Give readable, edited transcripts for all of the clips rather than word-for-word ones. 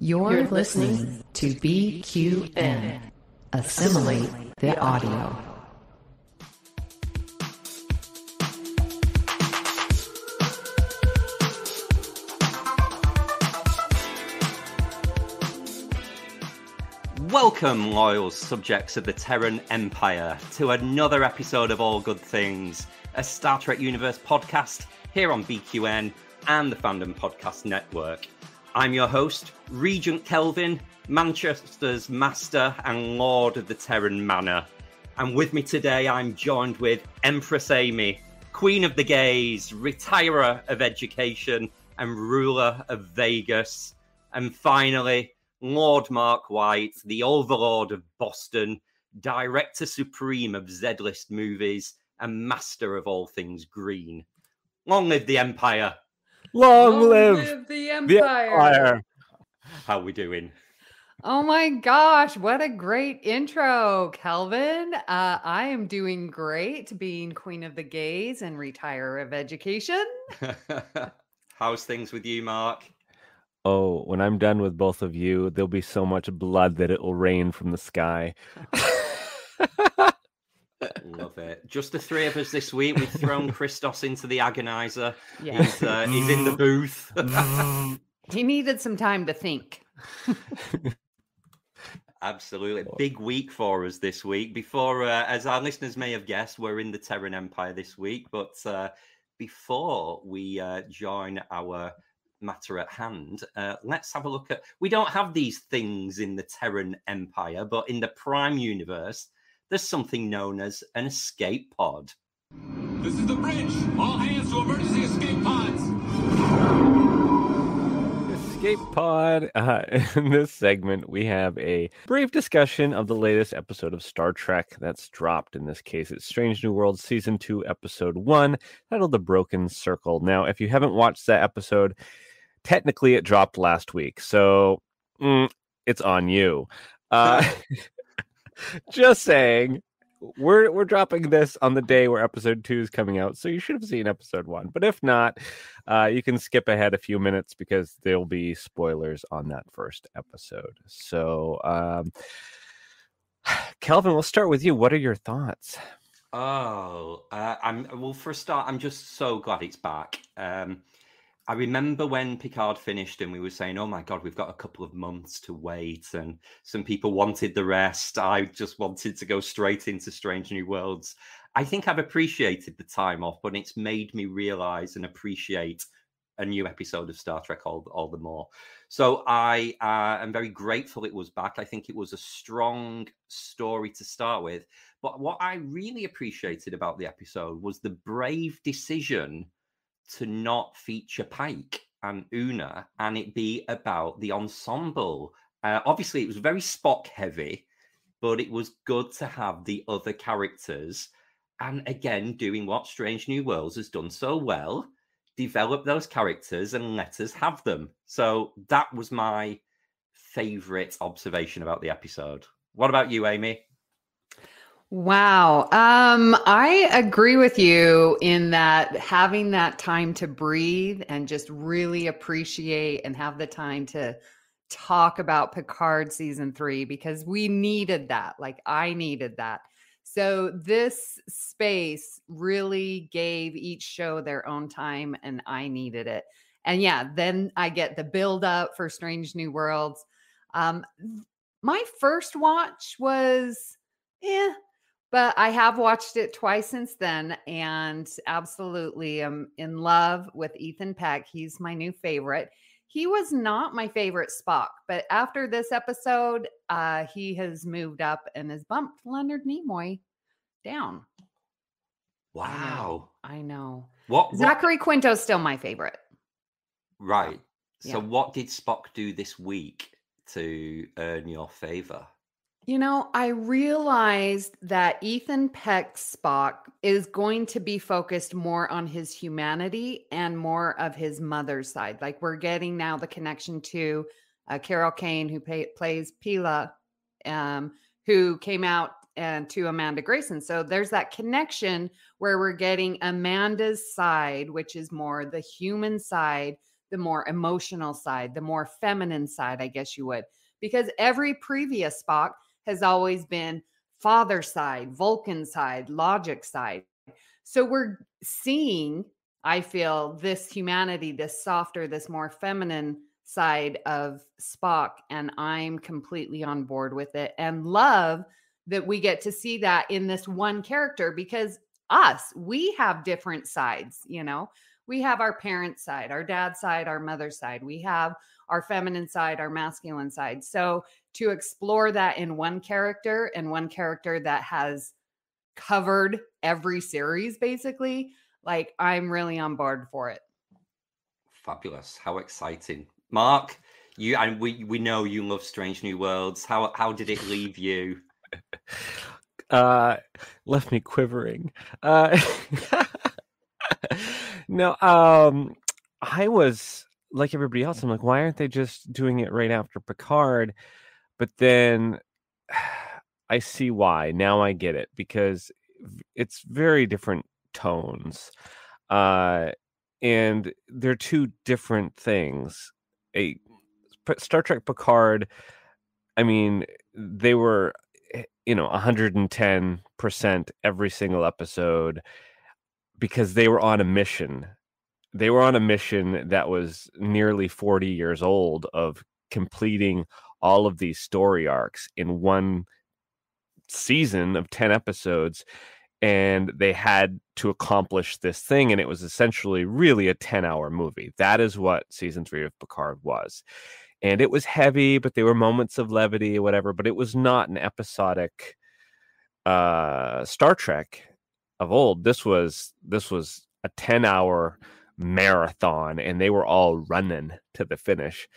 You're listening to BQN. Assimilate the audio. Welcome, loyal subjects of the Terran Empire, to another episode of All Good Things, a Star Trek Universe podcast here on BQN and the Fandom Podcast Network. I'm your host, Regent Kelvin, Manchester's master and lord of the Terran Manor. And with me today, I'm joined with Empress Amy, Queen of the Gays, retirer of education and ruler of Vegas. And finally, Lord Mark White, the overlord of Boston, director supreme of Z-list movies, and master of all things green. Long live the Empire! Long live the Empire! How we doing? Oh my gosh, what a great intro, Kelvin. I am doing great being Queen of the Gays and retirer of education. How's things with you, Mark? Oh, when I'm done with both of you, there'll be so much blood that it will rain from the sky. Love it. Just the three of us this week. We've thrown Christos into the agonizer. Yeah. He's in the booth. He needed some time to think. Absolutely. Big week for us this week. Before, as our listeners may have guessed, we're in the Terran Empire this week. But before we join our matter at hand, let's have a look at... We don't have these things in the Terran Empire, but in the Prime Universe, there's something known as an escape pod. This is the bridge. All hands to emergency escape pods. Escape pod. In this segment, we have a brief discussion of the latest episode of Star Trek that's dropped. In this case, it's Strange New Worlds Season 2, Episode 1, titled The Broken Circle. Now, if you haven't watched that episode, technically it dropped last week, so it's on you. Just saying, we're dropping this on the day where episode 2 is coming out, so you should have seen episode 1. But if not, you can skip ahead a few minutes because there'll be spoilers on that first episode. So, Kelvin, we'll start with you. What are your thoughts? For a start, I'm just so glad it's back. I remember when Picard finished and we were saying, oh my God, we've got a couple of months to wait. And some people wanted the rest. I just wanted to go straight into Strange New Worlds. I think I've appreciated the time off, but it's made me realize and appreciate a new episode of Star Trek all the more. So I am very grateful it was back. I think it was a strong story to start with. But what I really appreciated about the episode was the brave decision to not feature Pike and Una and it be about the ensemble. Obviously, it was very Spock heavy, but it was good to have the other characters. And again, doing what Strange New Worlds has done so well, develop those characters and let us have them. So that was my favorite observation about the episode. What about you, Amy? Wow. I agree with you in that having that time to breathe and just really appreciate and have the time to talk about Picard season 3, because we needed that. Like I needed that. So this space really gave each show their own time and I needed it. And yeah, then I get the build up for Strange New Worlds. My first watch was, but I have watched it twice since then and absolutely am in love with Ethan Peck. He's my new favorite. He was not my favorite Spock, but after this episode, he has moved up and has bumped Leonard Nimoy down. Wow. I know. What? Zachary Quinto's still my favorite. Right. So Yeah. what did Spock do this week to earn your favor? You know, I realized that Ethan Peck's Spock is going to be focused more on his humanity and more of his mother's side. Like we're getting now the connection to Carol Kane, who plays Pila, who came out and to Amanda Grayson. So there's that connection where we're getting Amanda's side, which is more the human side the more emotional side, the more feminine side, I guess you would, because every previous Spock has always been father side, Vulcan side, logic side. So we're seeing, I feel, this humanity, this softer, this more feminine side of Spock, and I'm completely on board with it and love that we get to see that in this one character, because we have different sides, you know. We have our parent side, our dad's side, our mother's side. We have our feminine side, our masculine side. So to explore that in one character, and one character that has covered every series, basically, like, I'm really on board for it. Fabulous. How exciting. Mark, we know you love Strange New Worlds. How did it leave you? Left me quivering. No, I was like everybody else. I'm like, why aren't they just doing it right after Picard? But then I see why. Now I get it, because it's very different tones. And they're two different things. Star Trek Picard, I mean, they were, 110% every single episode, because they were on a mission. They were on a mission that was nearly 40 years old, of completing all of these story arcs in one season of 10 episodes. And they had to accomplish this thing. And it was essentially really a 10-hour movie. That is what season 3 of Picard was. And it was heavy, but there were moments of levity or whatever. But it was not an episodic Star Trek of old. This was a 10-hour marathon, and they were all running to the finish.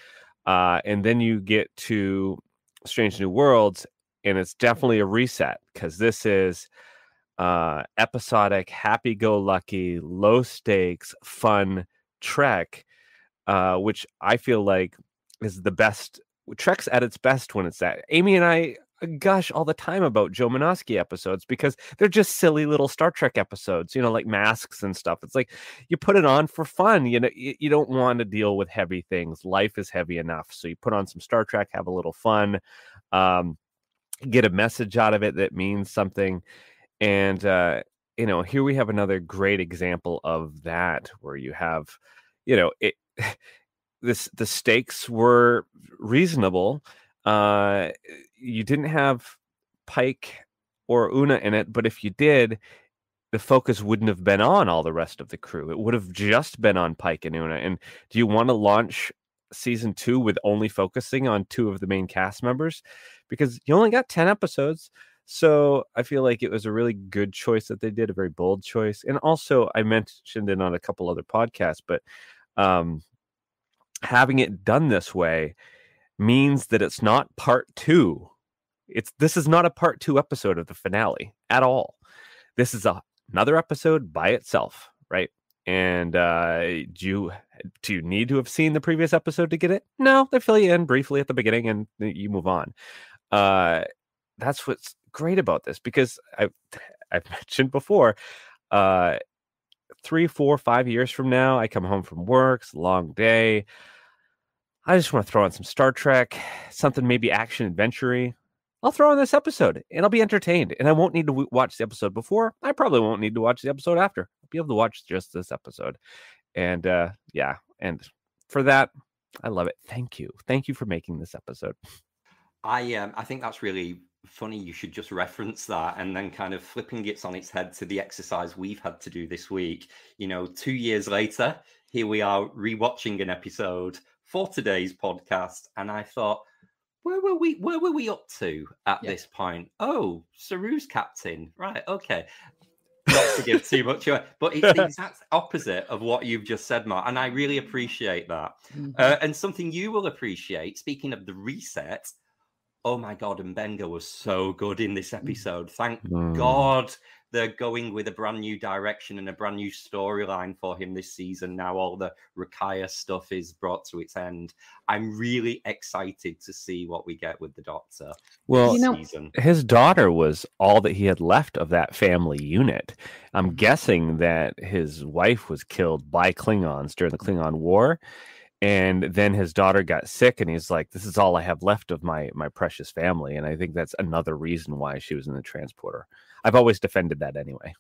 And then you get to Strange New Worlds, and it's definitely a reset, because this is episodic, happy-go-lucky, low-stakes, fun Trek, which I feel like is the best. Trek's at its best when it's that. Amy and I gush all the time about Joe Menosky episodes, because they're just silly little Star Trek episodes, like Masks and stuff. It's like, you put it on for fun. You don't want to deal with heavy things. Life is heavy enough. So you put on some Star Trek, have a little fun, get a message out of it that means something. And, here we have another great example of that, where you have, the stakes were reasonable. You didn't have Pike or Una in it, but if you did, the focus wouldn't have been on all the rest of the crew. It would have just been on Pike and Una. And do you want to launch season 2 with only focusing on 2 of the main cast members? Because you only got 10 episodes. So I feel like it was a really good choice that they did, a very bold choice. And also, I mentioned it on a couple other podcasts, but having it done this way means that it's not part 2. This is not a part 2 episode of the finale at all. This is another episode by itself, right? And do you need to have seen the previous episode to get it? No, they fill you in briefly at the beginning and you move on. That's what's great about this, because I've mentioned before, 3, 4, 5 years from now, I come home from work, it's a long day. I just want to throw on some Star Trek, something maybe action adventure-y. I'll throw on this episode and I'll be entertained. And I won't need to watch the episode before. I probably won't need to watch the episode after. I'll be able to watch just this episode. And and for that, I love it. Thank you. Thank you for making this episode. I think that's really funny. You should just reference that, and then kind of flipping it on its head to the exercise we've had to do this week. 2 years later, here we are rewatching an episode for today's podcast, and I thought, where were we up to at this point? Oh, Saru's captain, right? Okay, not to give too much away, but it's the exact opposite of what you've just said, Mark, and I really appreciate that. And something you will appreciate. Speaking of the reset, oh my God, Mbenga was so good in this episode. Thank God they're going with a brand new direction and a brand new storyline for him this season. Now all the Rakaya stuff is brought to its end. I'm really excited to see what we get with the Doctor this season. His daughter was all that he had left of that family unit. I'm guessing that his wife was killed by Klingons during the Klingon War. And then his daughter got sick, and he's like, this is all I have left of my precious family. And I think that's another reason why she was in the transporter. I've always defended that anyway.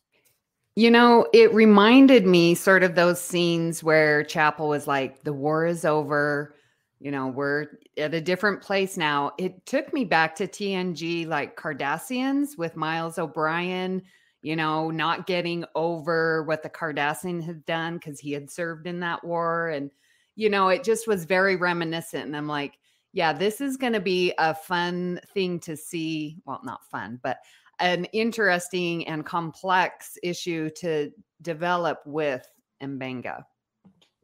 You know, it reminded me sort of those scenes where Chapel was like, the war is over. You know, we're at a different place now. It took me back to TNG, like Cardassians with Miles O'Brien, you know, not getting over what the Cardassian had done because he had served in that war. And, you know, it just was very reminiscent. And I'm like, yeah, this is going to be a fun thing to see. Well, not fun, but an interesting and complex issue to develop with M'Benga.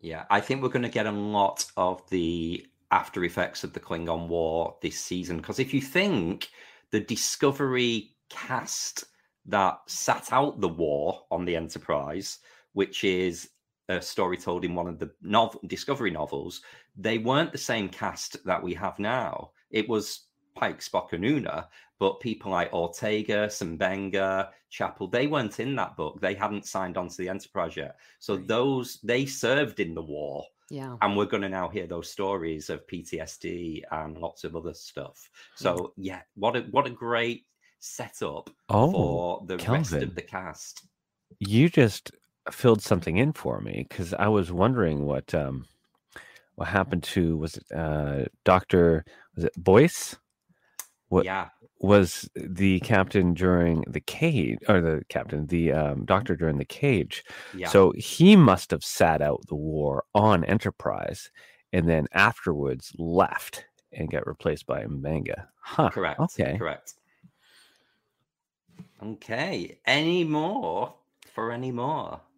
Yeah, I think we're going to get a lot of the after effects of the Klingon War this season. Because if you think the Discovery cast that sat out the war on the Enterprise, which is a story told in one of the Discovery novels, they weren't the same cast that we have now. It was Pike, Spock, and Una, but people like Ortega, M'Benga, Chapel, they weren't in that book. They hadn't signed on to the Enterprise yet. So they served in the war. Yeah. And we're going to now hear those stories of PTSD and lots of other stuff. So yeah, what a great setup for the Kelvin, rest of the cast. You just filled something in for me, because I was wondering what happened to, was it Boyce? Yeah. Was the captain during the cage, or the doctor during the cage? Yeah. So he must have sat out the war on Enterprise, and then afterwards left and got replaced by M'Benga. Huh. Correct. Okay. Correct. Okay. Any more?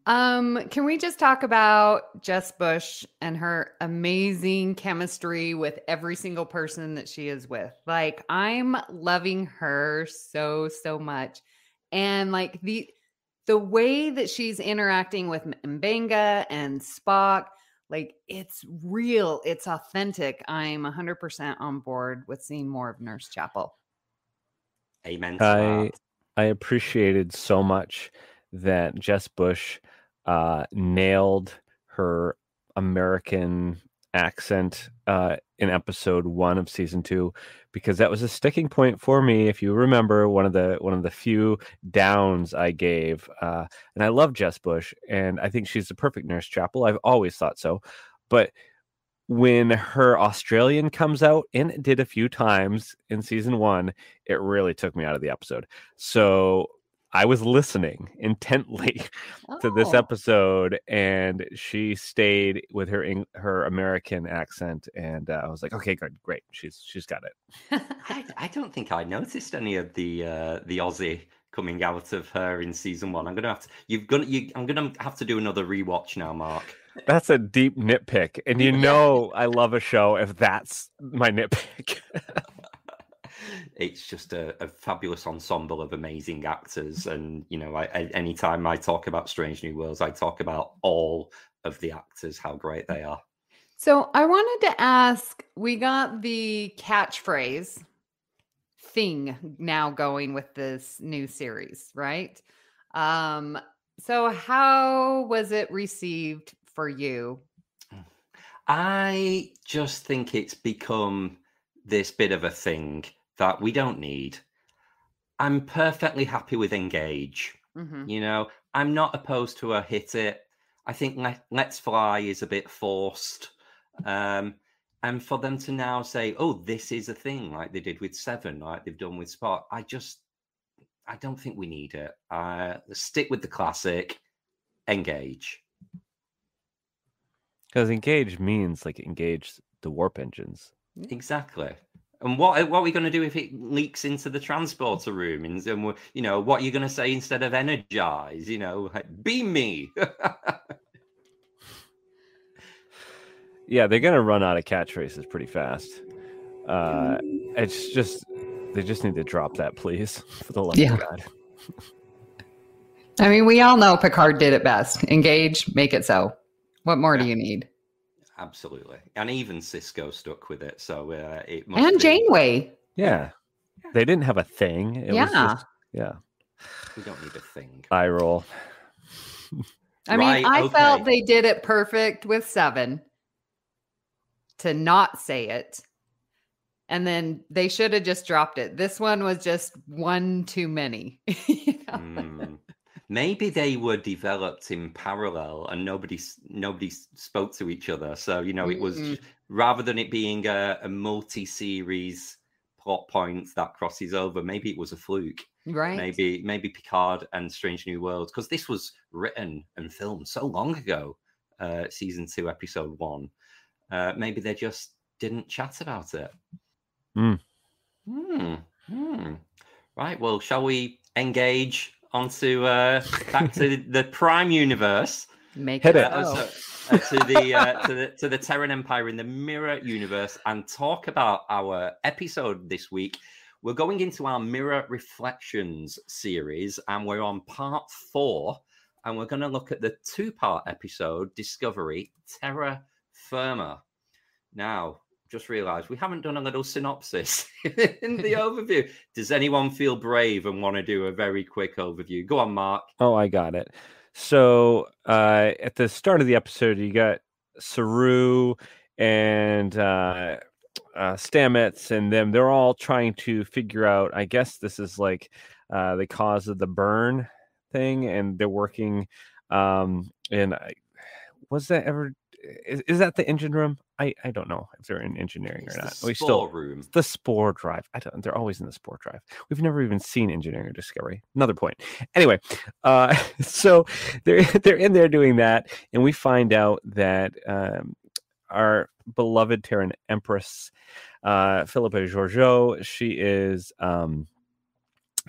Can we just talk about Jess Bush and her amazing chemistry with every single person that she is with? Like, I'm loving her so much. And like the way that she's interacting with M'Benga and Spock, like, it's real, it's authentic. I'm 100% on board with seeing more of Nurse Chapel. Amen to that. I appreciated so much that Jess Bush nailed her American accent in episode 1 of season 2, because that was a sticking point for me. If you remember, one of the few downs I gave, and I love Jess Bush, and I think she's the perfect Nurse Chapel. I've always thought so, but when her Australian comes out, and it did a few times in season 1, it really took me out of the episode. So I was listening intently to this episode, and she stayed with her American accent, and I was like, okay, good, great, she's got it. I don't think I noticed any of the Aussie coming out of her in season 1. I'm gonna have to do another rewatch now, Mark. That's a deep nitpick, and you know I love a show if that's my nitpick. It's just a fabulous ensemble of amazing actors, and you know, anytime I talk about Strange New Worlds, I talk about all of the actors, how great they are. So I wanted to ask, we got the catchphrase thing now going with this new series, right? So how was it received for you? I just think it's become this bit of a thing that we don't need. I'm perfectly happy with engage. Mm-hmm. You know, I'm not opposed to a hit it. I think Let's Fly is a bit forced. And for them to now say, oh, this is a thing, like they did with Seven, like they've done with Spock, I don't think we need it. Stick with the classic, engage. Because engage means like engage the warp engines. Exactly. And what are we going to do if it leaks into the transporter room? And you know, what are you going to say instead of energize? You know, like, beam me. Yeah, they're going to run out of catchphrases pretty fast. It's just, they just need to drop that, please, for the love of God. I mean, we all know Picard did it best. Engage, make it so. What more do you need? Absolutely. And even Cisco stuck with it. So it must be. Janeway. Yeah. They didn't have a thing. It was just, we don't need a thing. Eye roll. I mean, I felt they did it perfect with Seven. to not say it. And then they should have just dropped it. This one was just one too many. You know? Maybe they were developed in parallel and nobody spoke to each other. So, you know, it was rather than it being a multi-series plot point that crosses over, maybe it was a fluke. Right. Maybe Picard and Strange New Worlds, because this was written and filmed so long ago, season 2, episode 1. Maybe they just didn't chat about it. Right. Well, shall we engage onto back to the Prime universe? Make it to the Terran Empire in the Mirror universe, and talk about our episode this week. We're going into our Mirror Reflections series, and we're on part 4, and we're going to look at the 2-part episode, Discovery, Terra Firma. Now, just realized we haven't done a little synopsis in the overview. Does anyone feel brave and want to do a very quick overview? Go on, Mark. Oh, I got it. So at the start of the episode, you got Saru and Stamets and them. They're all trying to figure out, I guess this is like the cause of the burn thing, and they're working was that ever... Is that the engine room? I don't know if they're in engineering or not. The spore drive. They're always in the spore drive. We've never even seen engineering or discovery. Another point. Anyway, so they're in there doing that, and we find out that our beloved Terran Empress, Philippa Georgiou, she is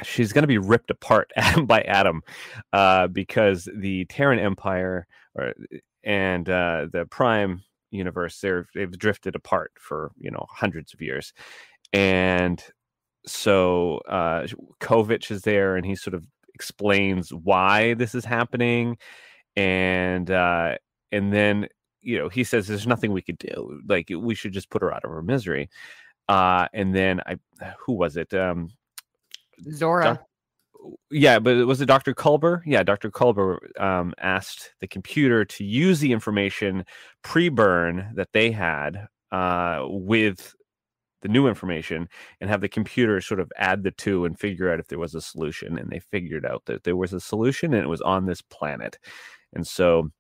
she's going to be ripped apart by Adam because the Terran Empire and the Prime universe, they've drifted apart for hundreds of years, and so Kovich is there, and he sort of explains why this is happening, and then he says there's nothing we could do, like we should just put her out of her misery, and then who was it? Zora. But was it Dr. Culber? Yeah, Dr. Culber asked the computer to use the information pre-burn that they had with the new information, and have the computer sort of add the two and figure out if there was a solution. And they figured out that there was a solution, and it was on this planet. And so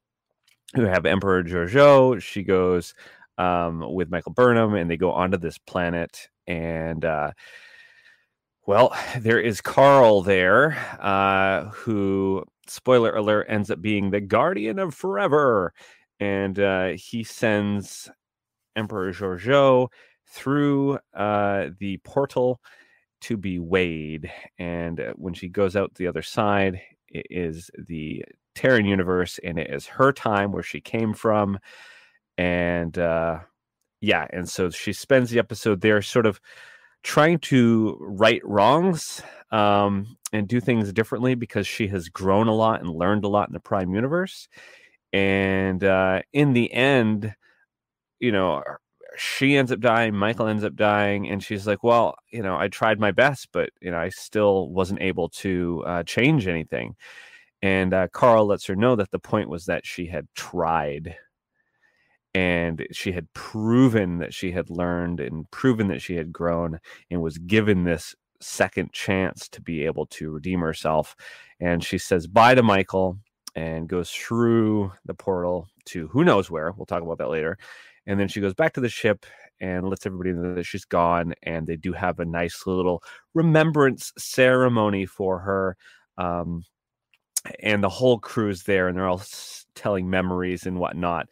we have Emperor Georgiou. She goes with Michael Burnham, and they go onto this planet, and well, there is Carl there, who, spoiler alert, ends up being the Guardian of Forever. And he sends Emperor Georgiou through the portal to be weighed. And when she goes out the other side, it is the Terran universe, and it is her time where she came from. And and so she spends the episode there sort of trying to right wrongs and do things differently, because she has grown a lot and learned a lot in the Prime universe. And in the end, she ends up dying, Michael ends up dying, and she's like, well, I tried my best, but I still wasn't able to change anything. And Carl lets her know that the point was that she had tried, and she had proven that she had learned and proven that she had grown, and was given this second chance to be able to redeem herself. And she says bye to Michael and goes through the portal to who knows where. We'll talk about that later. And then she goes back to the ship and lets everybody know that she's gone. And they do have a nice little remembrance ceremony for her. And the whole crew's there, and they're all telling memories and whatnot.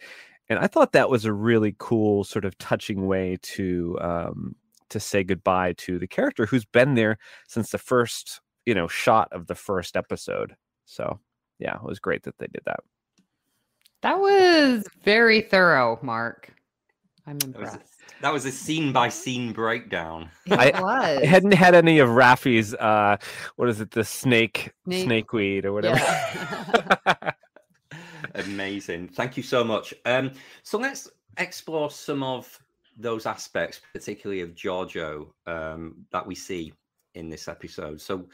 And I thought that was a really cool, sort of touching way to say goodbye to the character who's been there since the first, shot of the first episode. So, yeah, it was great that they did that. That was very thorough, Mark. I'm impressed. That was a scene-by-scene breakdown. I hadn't had any of Raffi's, what is it, the snakeweed or whatever. Yeah. Amazing. Thank you so much. So let's explore some of those aspects, particularly of Georgiou, that we see in this episode. So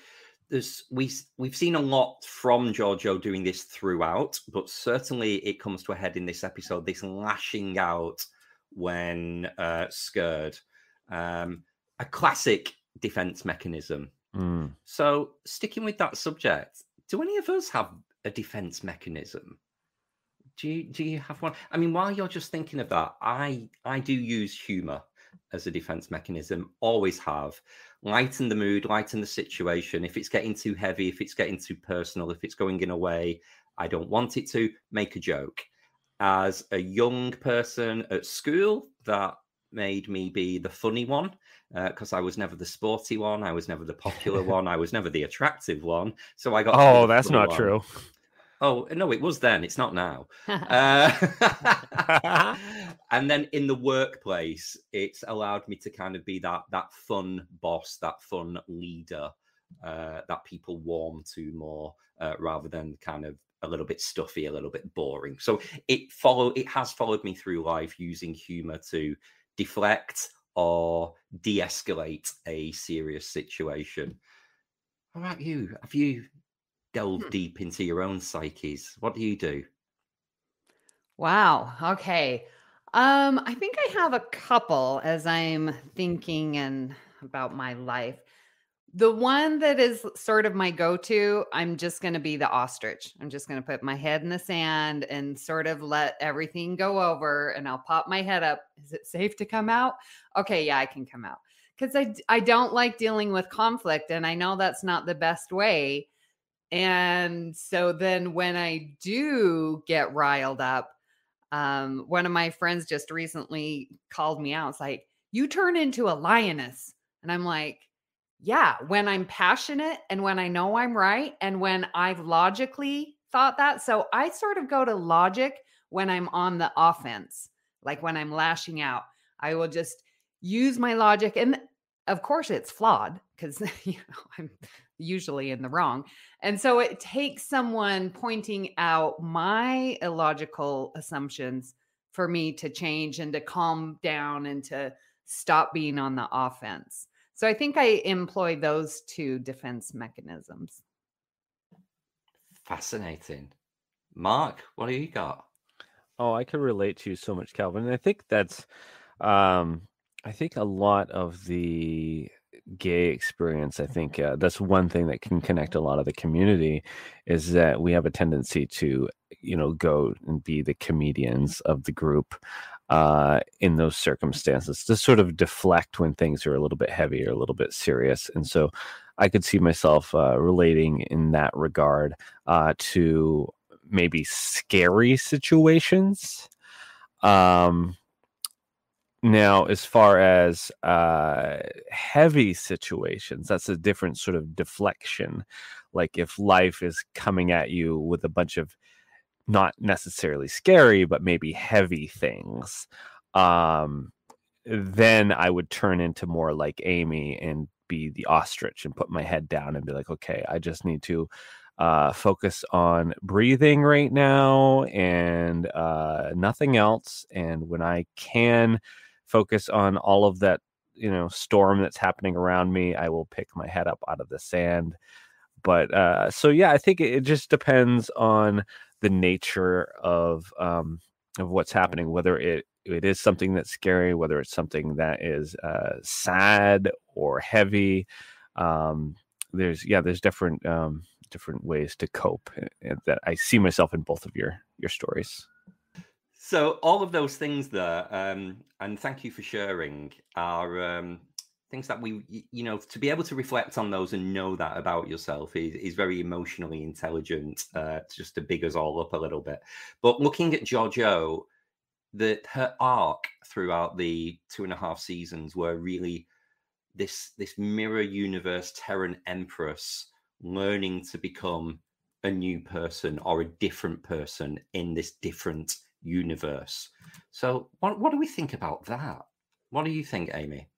we've seen a lot from Georgiou doing this throughout, but certainly it comes to a head in this episode, this lashing out when scared. A classic defense mechanism. So sticking with that subject, do any of us have a defense mechanism? Do you have one? I mean, while you're just thinking of that, I do use humor as a defense mechanism. Always have. Lighten the mood, lighten the situation. If it's getting too heavy, if it's getting too personal, if it's going in a way I don't want it to, make a joke. As a young person at school, that made me be the funny one, because I was never the sporty one. I was never the popular one. I was never the attractive one. So I got. Oh, that's not true. Oh, no, it was then. It's not now. And then in the workplace, it's allowed me to kind of be that fun boss, that fun leader that people warm to more, rather than kind of a little bit stuffy, a little bit boring. So it has followed me through life, using humor to deflect or de-escalate a serious situation. How about you? Have you delve deep into your own psyches? What do you do? Wow. Okay. I think I have a couple as I'm thinking and about my life. The one that is sort of my go-to, I'm just going to be the ostrich. I'm just going to put my head in the sand and sort of let everything go over, and I'll pop my head up. Is it safe to come out? Okay, yeah, I can come out. Because I don't like dealing with conflict, and I know that's not the best way. And so then when I do get riled up, one of my friends just recently called me out. It's like, you turn into a lioness. And I'm like, yeah, when I'm passionate and when I know I'm right and when I've logically thought that. So I sort of go to logic when I'm on the offense, like when I'm lashing out. I will just use my logic. And of course it's flawed because I'm usually in the wrong. And so it takes someone pointing out my illogical assumptions for me to change and to calm down and to stop being on the offense. So I think I employ those two defense mechanisms. Fascinating. Mark, what do you got? Oh, I can relate to you so much, Kelvin. And I think that's, I think a lot of the gay experience, I think that's one thing that can connect a lot of the community, is that we have a tendency to, go and be the comedians of the group in those circumstances, to sort of deflect when things are a little bit heavy or a little bit serious. And so I could see myself relating in that regard to maybe scary situations. Now, as far as heavy situations, that's a different sort of deflection. Like if life is coming at you with a bunch of not necessarily scary, but maybe heavy things, then I would turn into more like Amy and be the ostrich and put my head down and be like, okay, I just need to focus on breathing right now and nothing else. And when I can focus on all of that, storm that's happening around me, I will pick my head up out of the sand. But so yeah, I think it just depends on the nature of what's happening, whether it is something that's scary, whether it's something that is sad or heavy. There's different ways to cope, and that I see myself in both of your stories. So all of those things there, and thank you for sharing, are things that we, to be able to reflect on those and know that about yourself is very emotionally intelligent, just to big us all up a little bit. But looking at Georgiou, her arc throughout the 2.5 seasons were really this mirror universe Terran Empress learning to become a new person or a different person in this different universe. So what do we think about that? What do you think, Amy?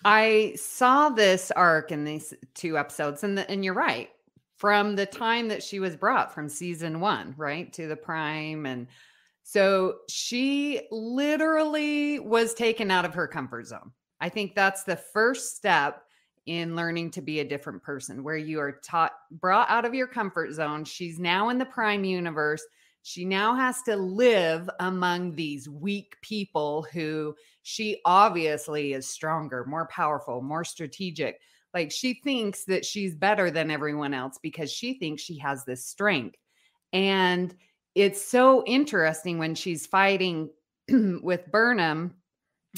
I saw this arc in these 2 episodes, and you're right. From the time that she was brought from season 1, right, to the Prime. And so she literally was taken out of her comfort zone. I think that's the first step in learning to be a different person, where you are brought out of your comfort zone. She's now in the Prime universe. She now has to live among these weak people who she obviously is stronger, more powerful, more strategic. Like she thinks that she's better than everyone else because she thinks she has this strength. And it's so interesting when she's fighting with Burnham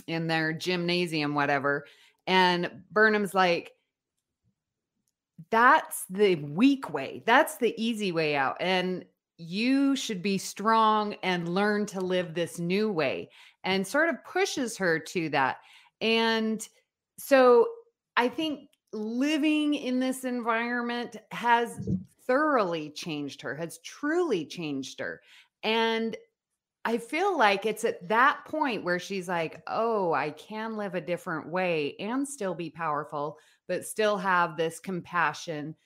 in their gymnasium, whatever. And Burnham's like, that's the weak way. That's the easy way out. And you should be strong and learn to live this new way, and sort of pushes her to that. And so I think living in this environment has thoroughly changed her, has truly changed her. And I feel like it's at that point where she's like, oh, I can live a different way and still be powerful, but still have this compassion,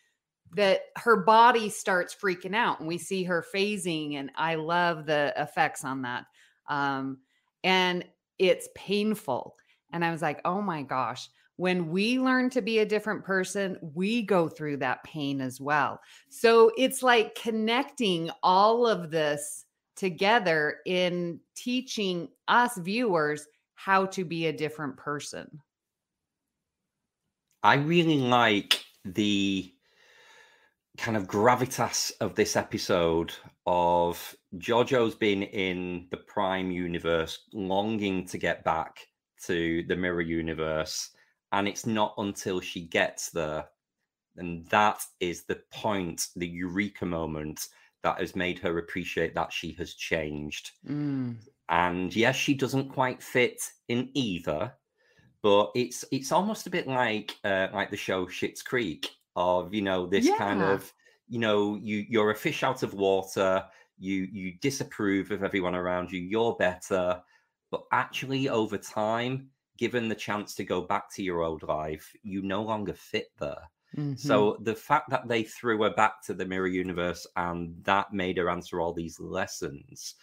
that her body starts freaking out and we see her phasing. And I love the effects on that. And it's painful. And I was like, oh my gosh, when we learn to be a different person, we go through that pain as well. So it's like connecting all of this together in teaching us viewers how to be a different person. I really like the kind of gravitas of this episode of Georgiou's been in the Prime universe, longing to get back to the Mirror universe. And it's not until she gets there. And that is the point, the eureka moment that has made her appreciate that she has changed. And yes, she doesn't quite fit in either, but it's almost a bit like the show Schitt's Creek, of, you know, this kind of, you know, you're a fish out of water, you disapprove of everyone around you, you're better, but actually over time, given the chance to go back to your old life, you no longer fit there. So the fact that they threw her back to the Mirror universe and that made her answer all these lessons,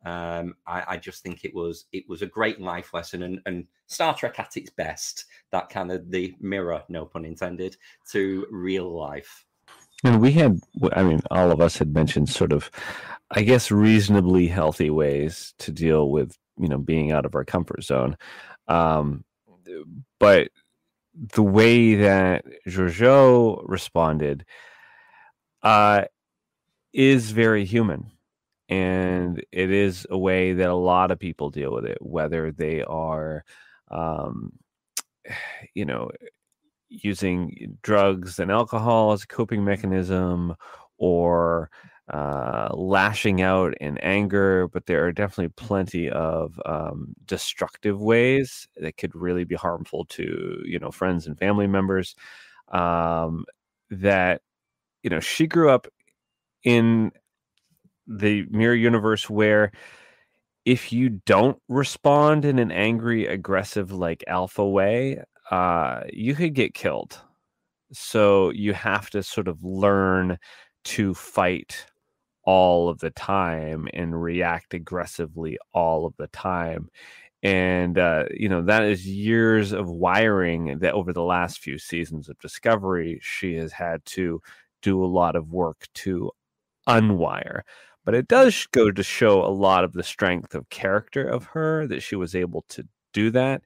I just think it was a great life lesson, and Star Trek at its best, that kind of the mirror, no pun intended, to real life. And we had, I mean, all of us had mentioned sort of, I guess, reasonably healthy ways to deal with, you know, being out of our comfort zone. But the way that Georgiou responded is very human. And it is a way that a lot of people deal with it, whether they are, you know, using drugs and alcohol as a coping mechanism, or lashing out in anger. But there are definitely plenty of destructive ways that could really be harmful to, you know, friends and family members. That, you know, she grew up in the Mirror universe where if you don't respond in an angry, aggressive, like alpha way, you could get killed. So you have to sort of learn to fight all of the time and react aggressively all of the time. And, you know, that is years of wiring that over the last few seasons of Discovery, she has had to do a lot of work to unwire. But it does go to show a lot of the strength of character of her, that she was able to do that.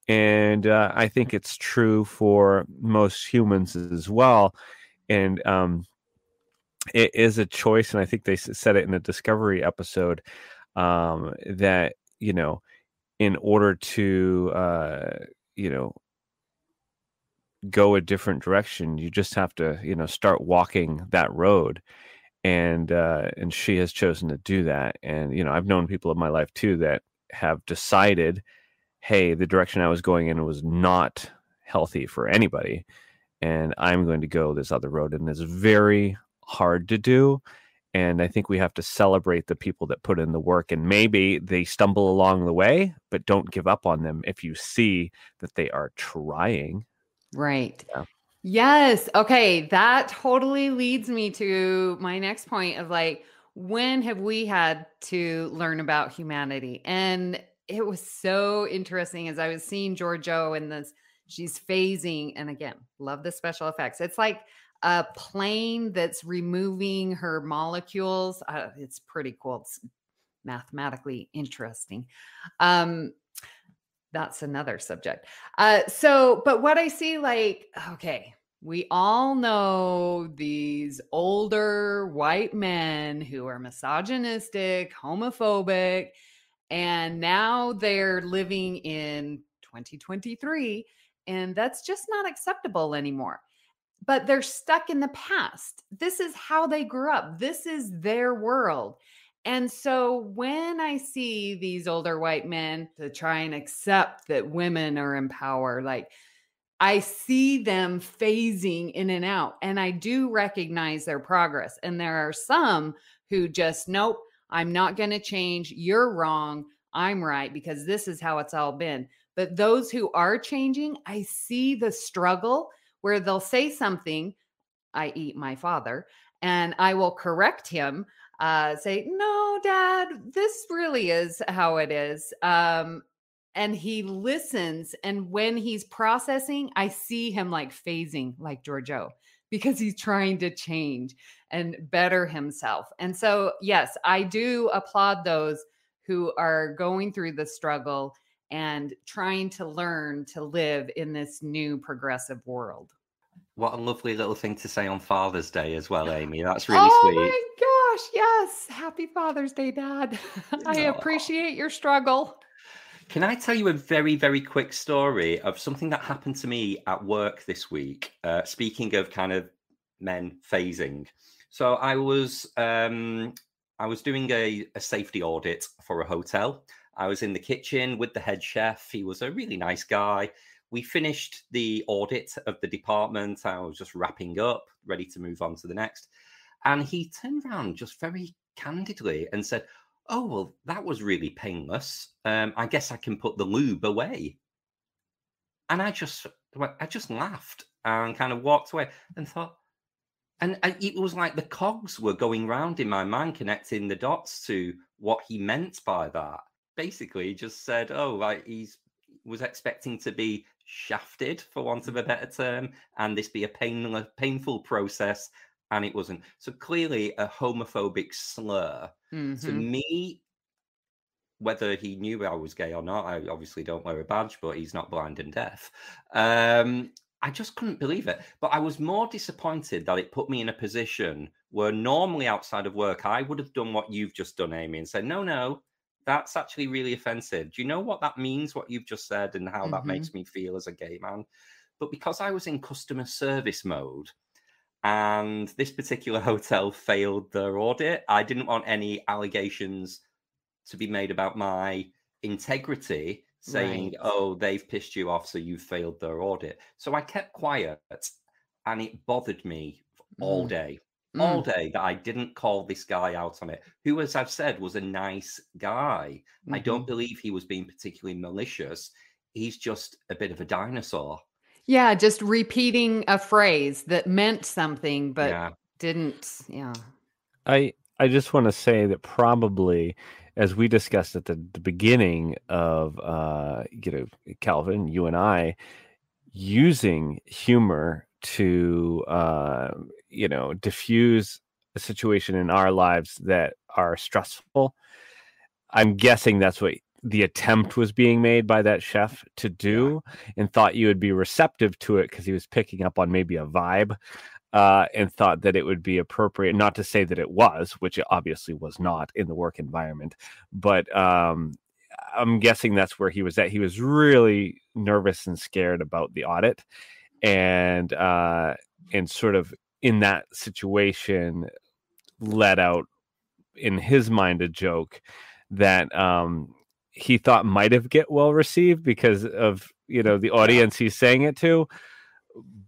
And I think it's true for most humans as well. And it is a choice. And I think they said it in a Discovery episode, that, you know, in order to, you know, go a different direction, you just have to, you know, start walking that road. And she has chosen to do that. And, you know, I've known people in my life too that have decided, hey, the direction I was going in was not healthy for anybody, and I'm going to go this other road. And it's very hard to do. And I think we have to celebrate the people that put in the work, and maybe they stumble along the way, but don't give up on them if you see that they are trying. Right. Yeah. Yes. Okay. That totally leads me to my next point of like, when have we had to learn about humanity? And it was so interesting as I was seeing Georgiou in this, she's phasing. And again, love the special effects. It's like a plane that's removing her molecules. It's pretty cool. It's mathematically interesting. That's another subject. But what I see, like, okay, we all know these older white men who are misogynistic, homophobic, and now they're living in 2023, and that's just not acceptable anymore. But they're stuck in the past. This is how they grew up. This is their world. And so when I see these older white men to try and accept that women are in power, like, I see them phasing in and out, and I do recognize their progress. And there are some who just, nope, I'm not going to change. You're wrong. I'm right, because this is how it's all been. But those who are changing, I see the struggle where they'll say something, i.e. my father, and I will correct him, say, no, Dad, this really is how it is. And he listens. And when he's processing, I see him like phasing like Georgiou, because he's trying to change and better himself. And so, yes, I do applaud those who are going through the struggle and trying to learn to live in this new progressive world. What a lovely little thing to say on Father's Day as well, Amy. That's really sweet. Oh my gosh, yes. Happy Father's Day, Dad. I appreciate your struggle. Can I tell you a very, very quick story of something that happened to me at work this week? Speaking of kind of men phasing. So I was doing a safety audit for a hotel. I was in the kitchen with the head chef. He was a really nice guy. We finished the audit of the department. I was just wrapping up, ready to move on to the next. And he turned around just very candidly and said, oh, well, that was really painless. I guess I can put the lube away. And I just laughed and kind of walked away and thought, and it was like the cogs were going round in my mind, connecting the dots to what he meant by that. Basically, he just said, oh, like was expecting to be shafted, for want of a better term, and this be a painful process, and it wasn't. So clearly a homophobic slur. Mm-hmm. To me, whether he knew I was gay or not, I obviously don't wear a badge, but he's not blind and deaf. I just couldn't believe it. But I was more disappointed that it put me in a position where normally outside of work, I would have done what you've just done, Amy, and said, no, that's actually really offensive. Do you know what that means, what you've just said, and how that makes me feel as a gay man? But because I was in customer service mode, and this particular hotel failed their audit, I didn't want any allegations to be made about my integrity, saying, oh, they've pissed you off, so you failed their audit. So I kept quiet, and it bothered me all day that I didn't call this guy out on it, who, as I've said, was a nice guy. I don't believe he was being particularly malicious. He's just a bit of a dinosaur. Yeah, just repeating a phrase that meant something, but didn't. Yeah. I just want to say that probably, as we discussed at the beginning of, Kelvin, you and I, using humor to, diffuse a situation in our lives that are stressful. I'm guessing that's what the attempt was being made by that chef to do, and thought you would be receptive to it because he was picking up on maybe a vibe, and thought that it would be appropriate. Not to say that it was, which it obviously was not in the work environment, but I'm guessing that's where he was at. He was really nervous and scared about the audit, and sort of in that situation let out in his mind a joke that he thought might have get well received because of the audience he's saying it to,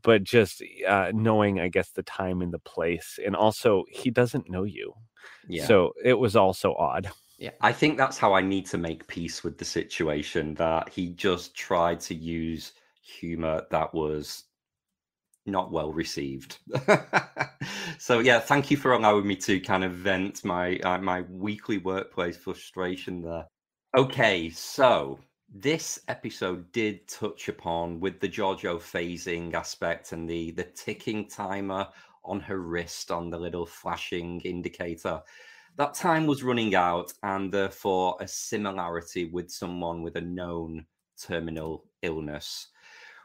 but just knowing, I guess, the time and the place, and also he doesn't know you, so it was also odd. I think that's how I need to make peace with the situation, that he just tried to use humor that was not well received. So thank you for allowing me to kind of vent my weekly workplace frustration there. Okay, so this episode did touch upon, with the Georgiou phasing aspect and the ticking timer on her wrist on the little flashing indicator, that time was running out, and therefore a similarity with someone with a known terminal illness,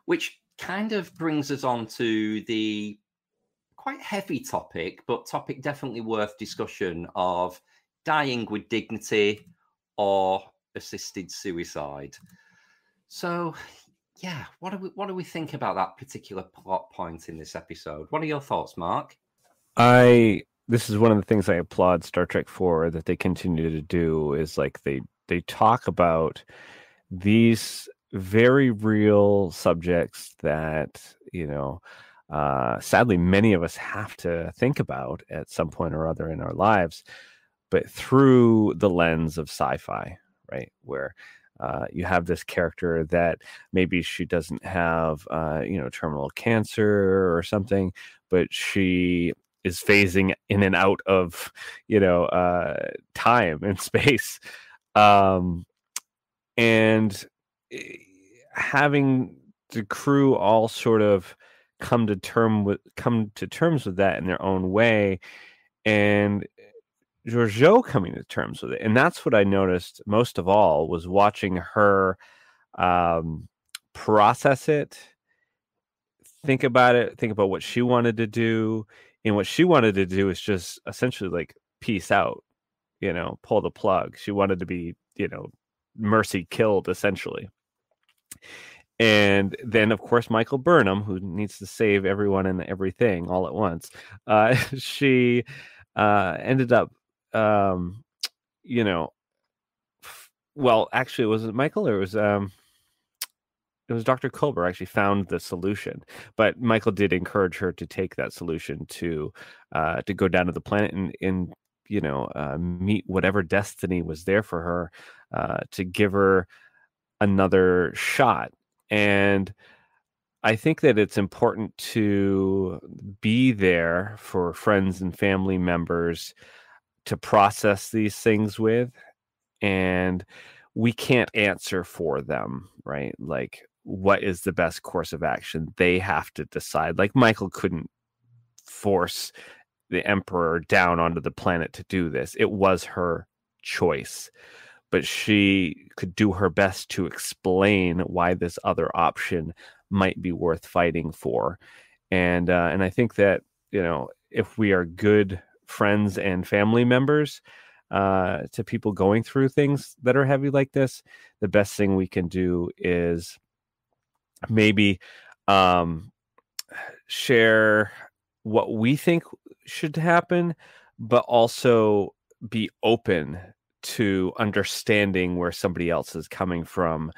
which kind of brings us on to the quite heavy topic, but topic definitely worth discussion, of dying with dignity or assisted suicide. So, yeah, what do we think about that particular plot point in this episode? What are your thoughts, Mark? This is one of the things I applaud Star Trek for, that they continue to do, is like they talk about these very real subjects that, sadly many of us have to think about at some point or other in our lives, but through the lens of sci-fi, right? Where you have this character that maybe she doesn't have, terminal cancer or something, but she is phasing in and out of, time and space. And having the crew all sort of come to terms with that in their own way, and Georgiou coming to terms with it. And that's what I noticed most of all, was watching her process it, think about what she wanted to do. And what she wanted to do is just essentially like peace out, pull the plug. She wanted to be, mercy killed, essentially. And then, of course, Michael Burnham, who needs to save everyone and everything all at once, she ended up, well, actually, was it Michael, or it was Dr. Culber actually found the solution, but Michael did encourage her to take that solution to go down to the planet and meet whatever destiny was there for her, to give her another shot. And I think that it's important to be there for friends and family members to process these things with, and we can't answer for them, right? Like, what is the best course of action? They have to decide. Like, Michael couldn't force the Emperor down onto the planet to do this. It was her choice, but she could do her best to explain why this other option might be worth fighting for. And I think that, if we are good friends and family members to people going through things that are heavy like this, the best thing we can do is maybe share what we think should happen, but also be open to understanding where somebody else is coming from,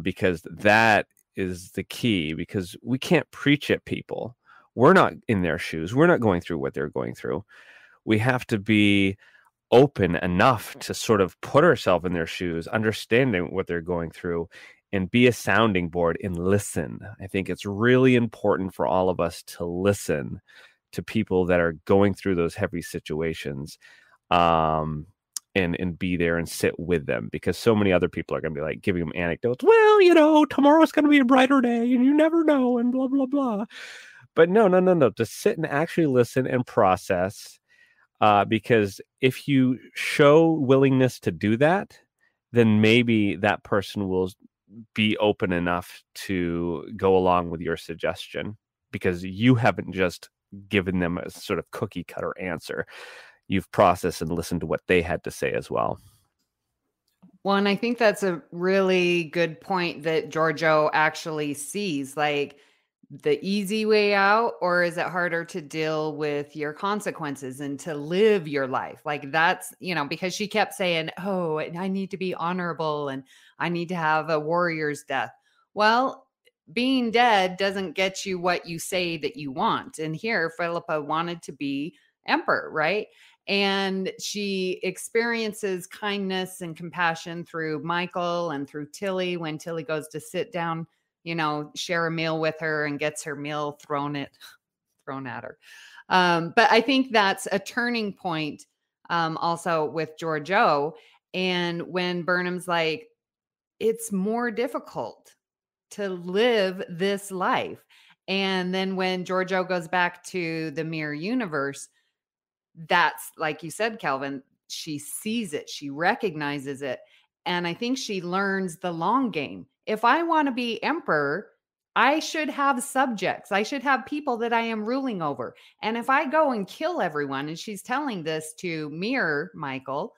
because that is the key, because we can't preach at people. We're not in their shoes. We're not going through what they're going through. We have to be open enough to sort of put ourselves in their shoes, understanding what they're going through, and be a sounding board and listen. I think it's really important for all of us to listen to people that are going through those heavy situations, and be there and sit with them, because so many other people are going to be like giving them anecdotes. Well, tomorrow's going to be a brighter day and you never know, and blah, blah, blah. But no. To sit and actually listen and process, because if you show willingness to do that, then maybe that person will be open enough to go along with your suggestion, because you haven't just given them a sort of cookie cutter answer. You've processed and listened to what they had to say as well. Well, and I think that's a really good point that Georgiou actually sees, like the easy way out, or is it harder to deal with your consequences and to live your life? Like, that's, because she kept saying, oh, I need to be honorable and I need to have a warrior's death. Well, being dead doesn't get you what you say that you want. And here, Philippa wanted to be emperor, right? And she experiences kindness and compassion through Michael and through Tilly when Tilly goes to sit down, share a meal with her and gets her meal thrown at her. But I think that's a turning point, also with Georgiou. And when Burnham's like, it's more difficult to live this life. And then when Georgiou goes back to the mirror universe, that's like you said, Kelvin, she sees it, she recognizes it. And I think she learns the long game. If I want to be emperor, I should have subjects. I should have people that I am ruling over. And if I go and kill everyone, and she's telling this to Mirror Michael,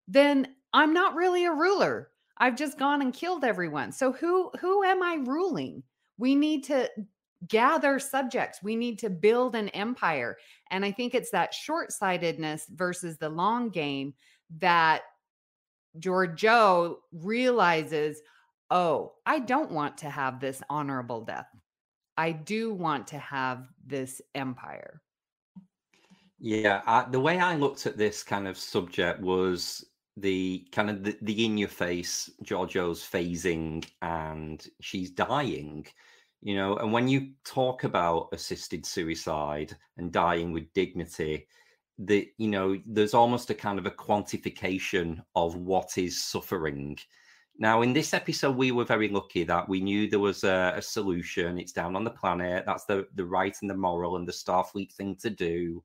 then I'm not really a ruler. I've just gone and killed everyone. So who am I ruling? We need to gather subjects. We need to build an empire. And I think it's that short-sightedness versus the long game that Georgiou realizes, oh, I don't want to have this honorable death. I do want to have this empire. Yeah, the way I looked at this kind of subject was the kind of the in-your-face Georgiou's phasing, and she's dying, you know. And when you talk about assisted suicide and dying with dignity, you know, there's almost a kind of a quantification of what is suffering. Now, in this episode, we were very lucky that we knew there was a solution. It's down on the planet. That's the right and the moral and the Starfleet thing to do.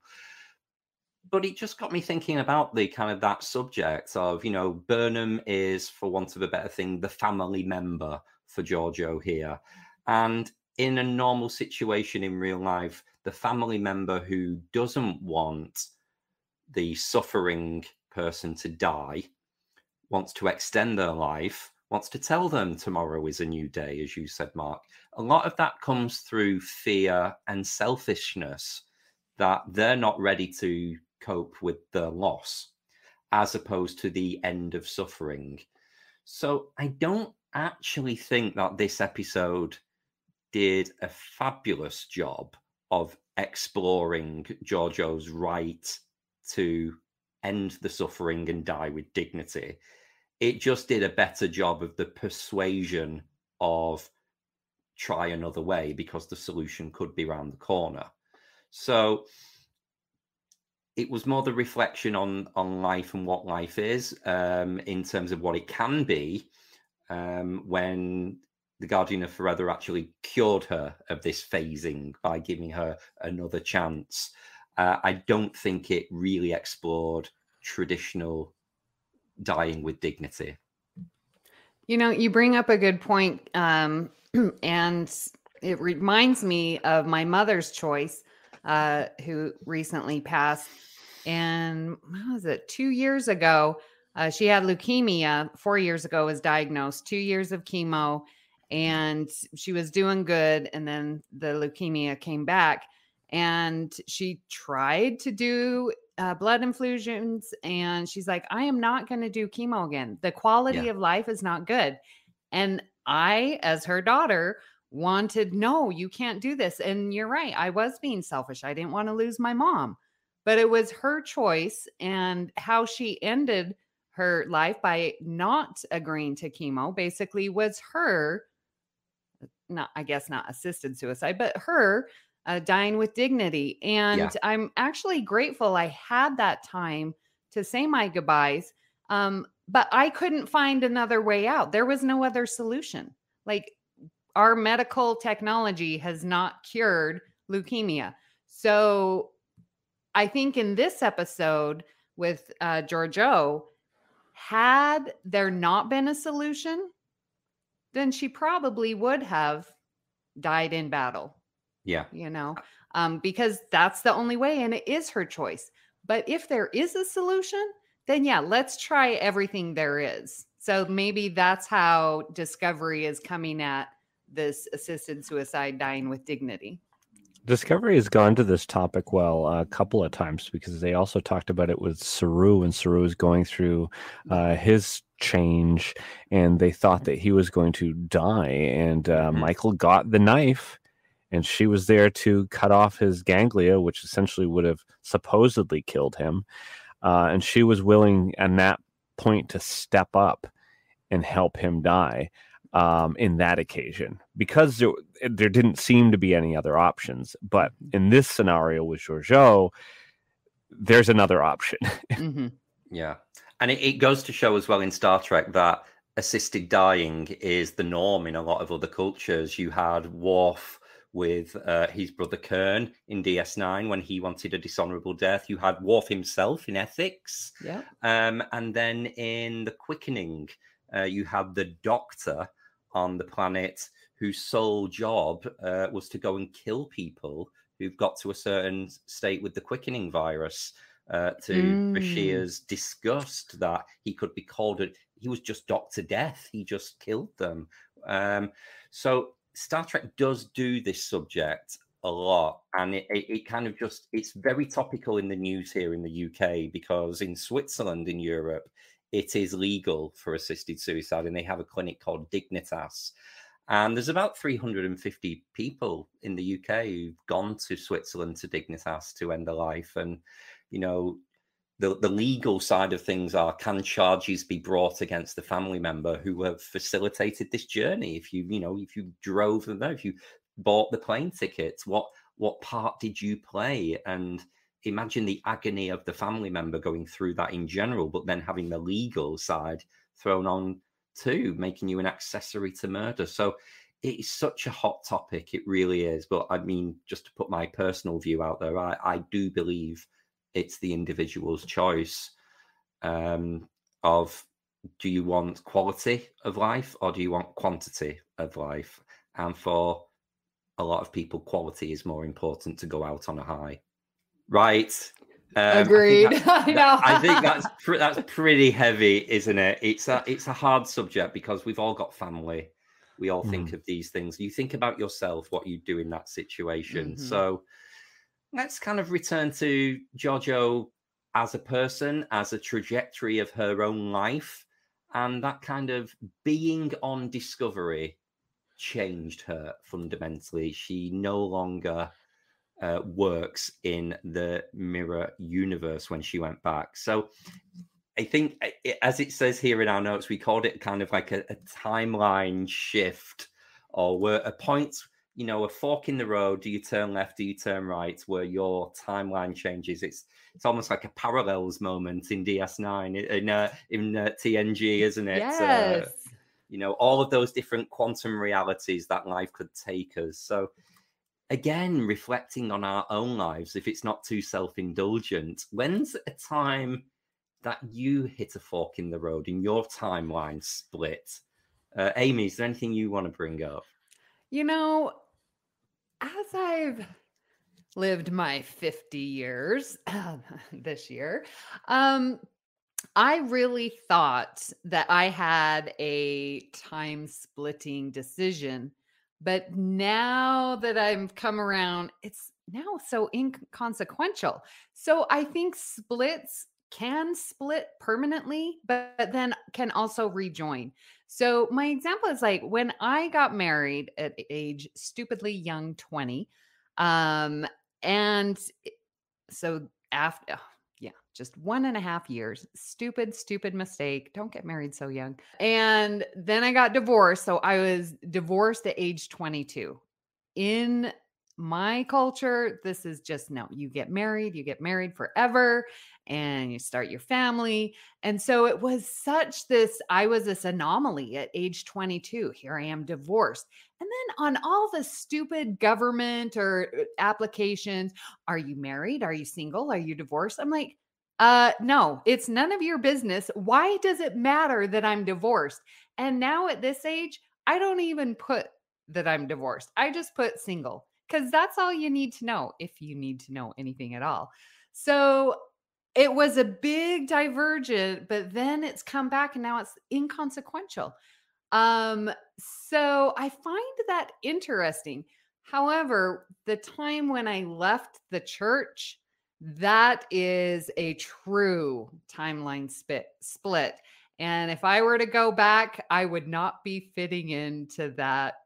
But it just got me thinking about the kind of that subject of, you know, Burnham is, for want of a better thing, the family member for Georgiou here. And in a normal situation in real life, the family member who doesn't want the suffering person to die, wants to extend their life, wants to tell them tomorrow is a new day, as you said, Mark. A lot of that comes through fear and selfishness, that they're not ready to cope with the loss, as opposed to the end of suffering. So I don't actually think that this episode did a fabulous job of exploring Georgiou's right to end the suffering and die with dignity. It just did a better job of the persuasion of try another way, because the solution could be around the corner. So it was more the reflection on life and what life is, in terms of what it can be, when the Guardian of Forever actually cured her of this phasing by giving her another chance. I don't think it really explored traditional dying with dignity. You know, you bring up a good point, and it reminds me of my mother's choice, who recently passed. And what was it? 2 years ago, she had leukemia. 4 years ago was diagnosed. 2 years of chemo, and she was doing good. And then the leukemia came back, and she tried to do blood infusions, and she's like, I am not going to do chemo again. The quality of life is not good. And I, as her daughter, wanted, no, you can't do this. And you're right. I was being selfish. I didn't want to lose my mom, but it was her choice, and how she ended her life by not agreeing to chemo basically was her, not, I guess not assisted suicide, but her dying with dignity. And I'm actually grateful I had that time to say my goodbyes. But I couldn't find another way out. There was no other solution. Like, our medical technology has not cured leukemia. So I think in this episode with Georgiou, had there not been a solution, then she probably would have died in battle. Yeah. You know, because that's the only way, and it is her choice. But if there is a solution, then yeah, let's try everything there is. So maybe that's how Discovery is coming at this assisted suicide, dying with dignity. Discovery has gone to this topic a couple of times, because they also talked about it with Saru, and Saru is going through his change, and they thought that he was going to die, and Michael got the knife, and she was there to cut off his ganglia, which essentially would have supposedly killed him, and she was willing at that point to step up and help him die. In that occasion, because there didn't seem to be any other options. But in this scenario with Georgiou, there's another option. Yeah. And it goes to show as well in Star Trek that assisted dying is the norm in a lot of other cultures. You had Worf with his brother Kern in DS9 when he wanted a dishonorable death. You had Worf himself in Ethics. Yeah. And then in The Quickening, you had the Doctor on the planet whose sole job was to go and kill people who've got to a certain state with the quickening virus, to Bashir's disgust that he could be called he was just Dr. Death. He just killed them. So Star Trek does do this subject a lot, and it kind of just, it's very topical in the news here in the UK, because in Switzerland, in Europe, it is legal for assisted suicide, and they have a clinic called Dignitas. And there's about 350 people in the UK who've gone to Switzerland to Dignitas to end their life. And, you know, the legal side of things are, can charges be brought against the family member who have facilitated this journey? If you drove them there, if you bought the plane tickets, what part did you play? And imagine the agony of the family member going through that in general, but then having the legal side thrown on too, making you an accessory to murder. So it is such a hot topic. It really is. But I mean, just to put my personal view out there, I do believe it's the individual's choice of, do you want quality of life or do you want quantity of life? And for a lot of people, quality is more important to go out on a high. Right. Agreed. I know. I think that's pretty heavy, isn't it? It's a hard subject because we've all got family. We all think of these things. You think about yourself, what you do in that situation. Mm-hmm. So let's kind of return to Georgiou as a person, as a trajectory of her own life, and that kind of being on Discovery changed her fundamentally. She no longer works in the mirror universe when she went back. So I think, as it says here in our notes, we called it kind of like a timeline shift, or a point, you know, a fork in the road. Do you turn left? Do you turn right? Where your timeline changes. It's almost like a parallels moment in DS9, in TNG, isn't it? Yes. You know, all of those different quantum realities that life could take us. So again, reflecting on our own lives, if it's not too self-indulgent, when's a time that you hit a fork in the road in your timeline split? Amy, is there anything you want to bring up? You know, as I've lived my 50 years this year, I really thought that I had a time splitting decision. But now that I've come around, it's now so inconsequential. So I think splits can split permanently, but then can also rejoin. So my example is like when I got married at age stupidly young, 20. And so after, just 1.5 years. Stupid mistake. Don't get married so young. And then I got divorced. So I was divorced at age 22. In my culture, this is just no. You get married forever, and you start your family. And so it was I was this anomaly at age 22. Here I am divorced. And then on all the stupid government or applications, are you married? Are you single? Are you divorced? I'm like, no, it's none of your business. Why does it matter that I'm divorced? And now at this age, I don't even put that I'm divorced. I just put single, because that's all you need to know, if you need to know anything at all. So it was a big divergent, but then it's come back and now it's inconsequential. So I find that interesting. However, the time when I left the church, that is a true timeline split. And if I were to go back, I would not be fitting into that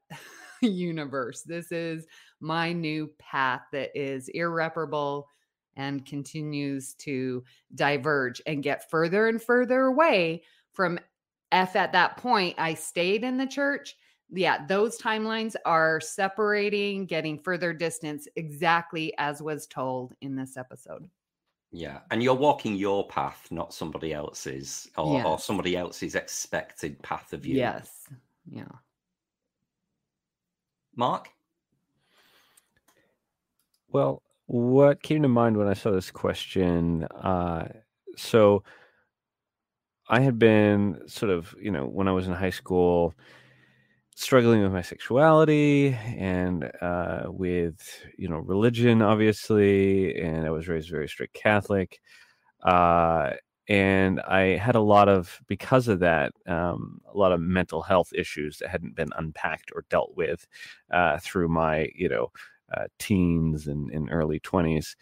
universe. This is my new path that is irreparable and continues to diverge and get further and further away from if at that point I stayed in the church. Yeah, those timelines are separating, getting further distance, exactly as was told in this episode. Yeah, and you're walking your path, not somebody else's, or Yes. somebody else's expected path of you. Yes. Yeah. Mark? Well, what came to mind when I saw this question, so I had been sort of, when I was in high school, struggling with my sexuality and with, religion, obviously, and I was raised very strict Catholic. And I had because of that, a lot of mental health issues that hadn't been unpacked or dealt with through my, teens and early 20s.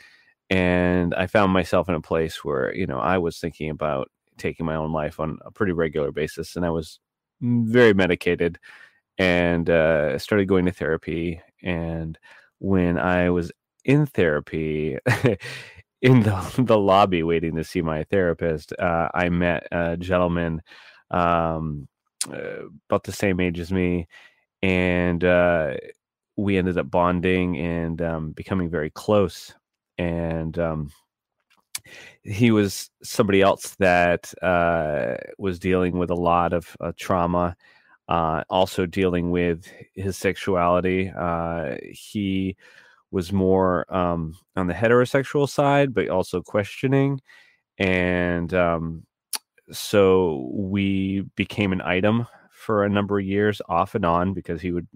And I found myself in a place where, I was thinking about taking my own life on a pretty regular basis. And I was very medicated and started going to therapy. And when I was in therapy, in the lobby waiting to see my therapist, I met a gentleman about the same age as me, and we ended up bonding and becoming very close. And he was somebody else that was dealing with a lot of trauma, also dealing with his sexuality. He was more on the heterosexual side, but also questioning. And so we became an item for a number of years, off and on, because he would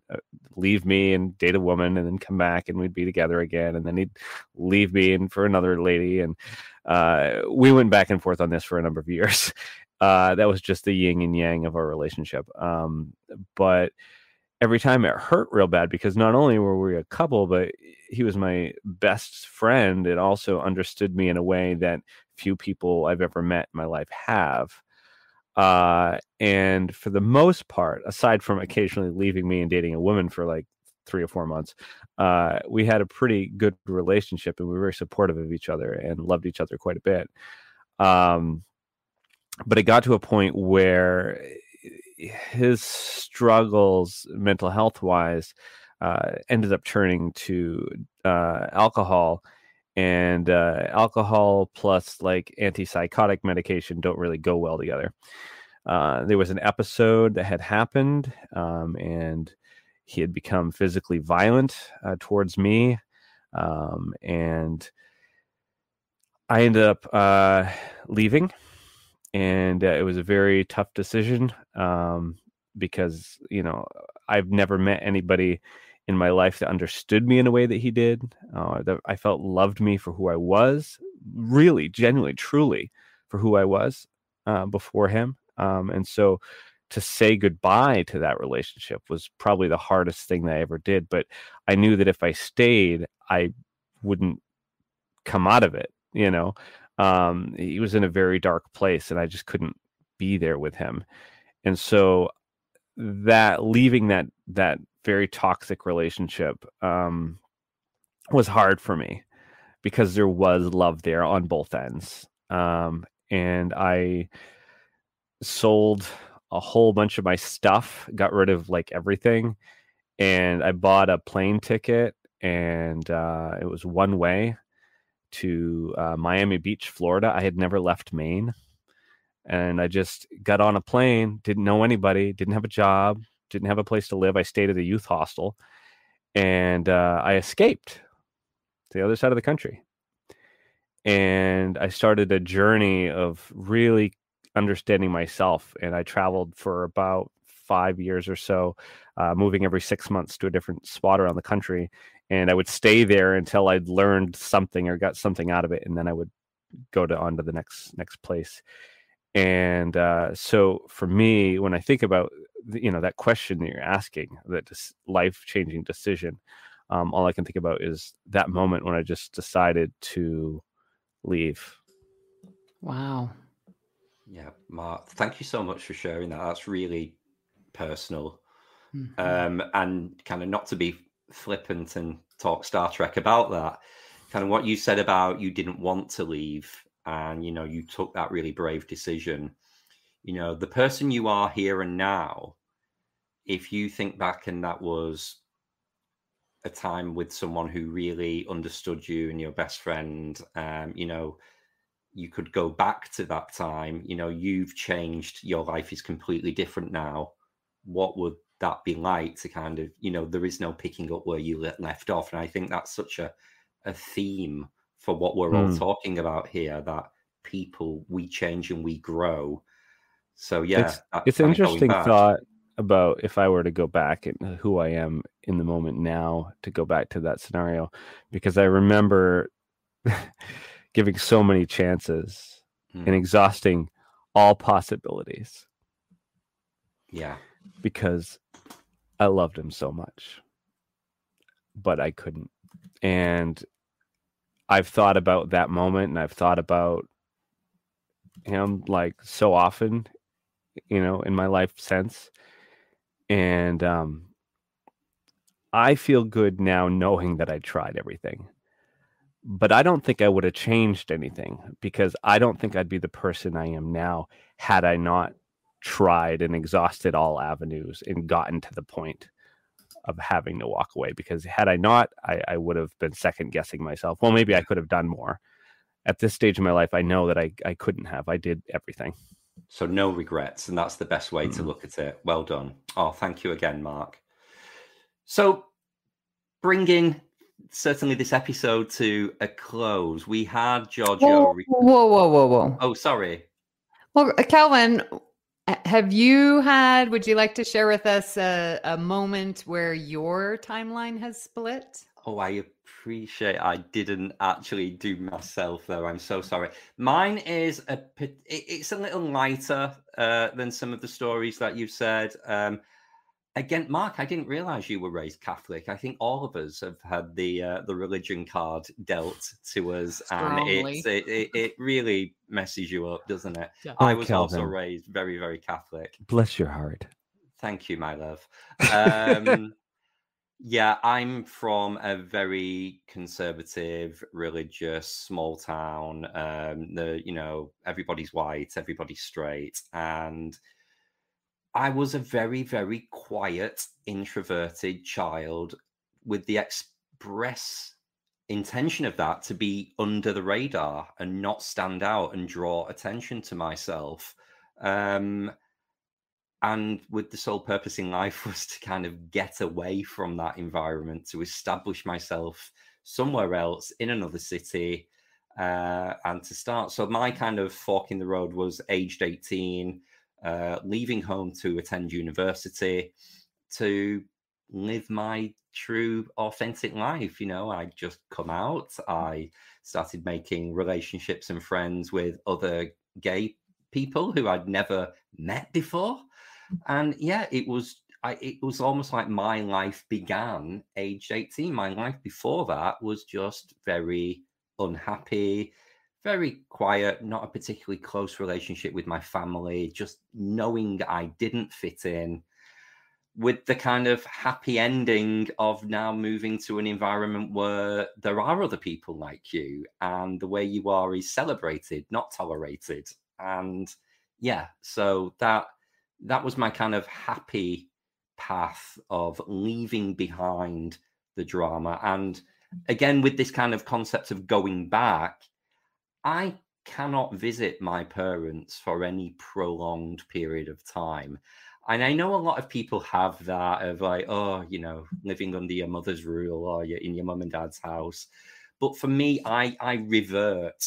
leave me and date a woman and then come back and we'd be together again. And then he'd leave me and for another lady. And we went back and forth on this for a number of years. That was just the yin and yang of our relationship. But every time it hurt real bad, because not only were we a couple, but he was my best friend and also understood me in a way that few people I've ever met in my life have. And for the most part, aside from occasionally leaving me and dating a woman for like 3 or 4 months, we had a pretty good relationship and we were very supportive of each other and loved each other quite a bit. But it got to a point where his struggles, mental health wise, ended up turning to alcohol, and alcohol plus like antipsychotic medication don't really go well together. There was an episode that had happened, and he had become physically violent towards me, and I ended up leaving. And it was a very tough decision because, I've never met anybody in my life that understood me in a way that he did, that I felt loved me for who I was, really, genuinely, truly for who I was before him. And so to say goodbye to that relationship was probably the hardest thing that I ever did. But I knew that if I stayed, I wouldn't come out of it, he was in a very dark place and I just couldn't be there with him. And so that leaving that very toxic relationship was hard for me because there was love there on both ends. And I sold a whole bunch of my stuff, got rid of like everything. And I bought a plane ticket and it was one way to Miami Beach, Florida. I had never left Maine. And I just got on a plane, didn't know anybody, didn't have a job, didn't have a place to live. I stayed at a youth hostel and I escaped to the other side of the country. And I started a journey of really understanding myself. And I traveled for about 5 years or so, moving every 6 months to a different spot around the country. And I would stay there until I'd learned something or got something out of it. And then I would go on to the next place. And so for me, when I think about, that question that you're asking, that life-changing decision, all I can think about is that moment when I just decided to leave. Wow. Yeah, Mark, thank you so much for sharing that. That's really personal. Mm-hmm. And kind of not to be flippant and talk Star Trek about that, kind of what you said about you didn't want to leave and, you took that really brave decision. The person you are here and now, if you think back and that was a time with someone who really understood you and your best friend, you could go back to that time, you've changed, your life is completely different now. What would that be like to kind of, there is no picking up where you left off. And I think that's such a theme for what we're all talking about here, that people, we change and we grow. So yeah, it's an interesting thought about if I were to go back and who I am in the moment now, to go back to that scenario, because I remember giving so many chances and exhausting all possibilities. Yeah. Because I loved him so much, but I couldn't. And I've thought about that moment, and I've thought about him like so often, in my life since. And I feel good now knowing that I tried everything. But I don't think I would have changed anything, because I don't think I'd be the person I am now had I not tried and exhausted all avenues and gotten to the point of having to walk away. Because had I not, I would have been second guessing myself. Well, maybe I could have done more. At this stage of my life, I know that I couldn't have. I did everything. So no regrets, and that's the best way to look at it. Well done. Oh, thank you again, Mark. So bringing certainly this episode to a close, we had Georgiou. Whoa. Oh, sorry. Well, Kelvin, would you like to share with us a moment where your timeline has split? Oh, I appreciate I didn't actually do myself, though. I'm so sorry. Mine is it's a little lighter than some of the stories that you've said. Again, Mark, I didn't realize you were raised Catholic. I think all of us have had the religion card dealt to us, Strongly. and it really messes you up, doesn't it? Yeah. I was Kelvin, also raised very, very Catholic. Bless your heart. Thank you, my love. Yeah, I'm from a very conservative, religious, small town. Everybody's white, everybody's straight, and I was a very, very quiet, introverted child with the express intention of that to be under the radar and not stand out and draw attention to myself. And with the sole purpose in life was to kind of get away from that environment, to establish myself somewhere else in another city, and to start. So my kind of fork in the road was aged 18, leaving home to attend university, to live my true, authentic life. I'd just come out. I started making relationships and friends with other gay people who I'd never met before. And yeah, it was almost like my life began aged 18. My life before that was just very unhappy, very quiet, not a particularly close relationship with my family, just knowing I didn't fit in, with the kind of happy ending of now moving to an environment where there are other people like you, and the way you are is celebrated, not tolerated. And yeah, so that was my kind of happy path of leaving behind the drama. And again, with this kind of concept of going back, I cannot visit my parents for any prolonged period of time. And I know a lot of people have that of like, living under your mother's rule, or you're in your mum and dad's house. But for me, I revert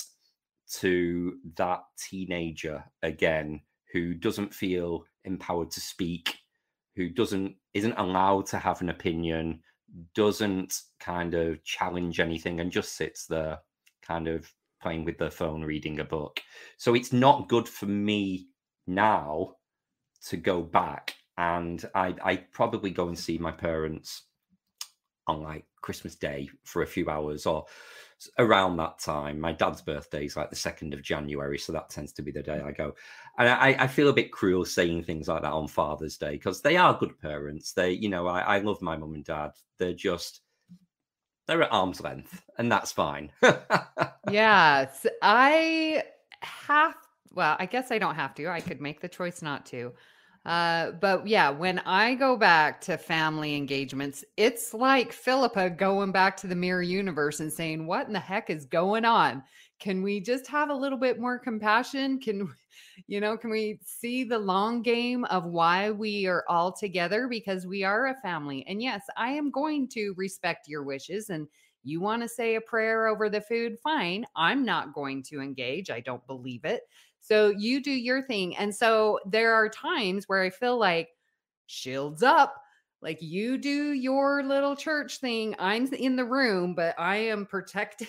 to that teenager again, who doesn't feel empowered to speak, who isn't allowed to have an opinion, doesn't kind of challenge anything, and just sits there kind of playing with their phone, reading a book. So it's not good for me now to go back. And I probably go and see my parents on like Christmas Day for a few hours, or around that time. My dad's birthday is like the 2nd of January, so that tends to be the day I go. And I feel a bit cruel saying things like that on Father's Day, because they are good parents. They, I love my mum and dad. They're at arm's length, and that's fine. Yes, I guess I don't have to. I could make the choice not to. But yeah, when I go back to family engagements, it's like Philippa going back to the mirror universe and saying, what in the heck is going on? can we just have a little bit more compassion? Can we see the long game of why we are all together? Because we are a family. And yes, I am going to respect your wishes. And you want to say a prayer over the food? Fine. I'm not going to engage. I don't believe it. So you do your thing. And so there are times where I feel like, shields up. Like, you do your little church thing. I'm in the room, but I am protected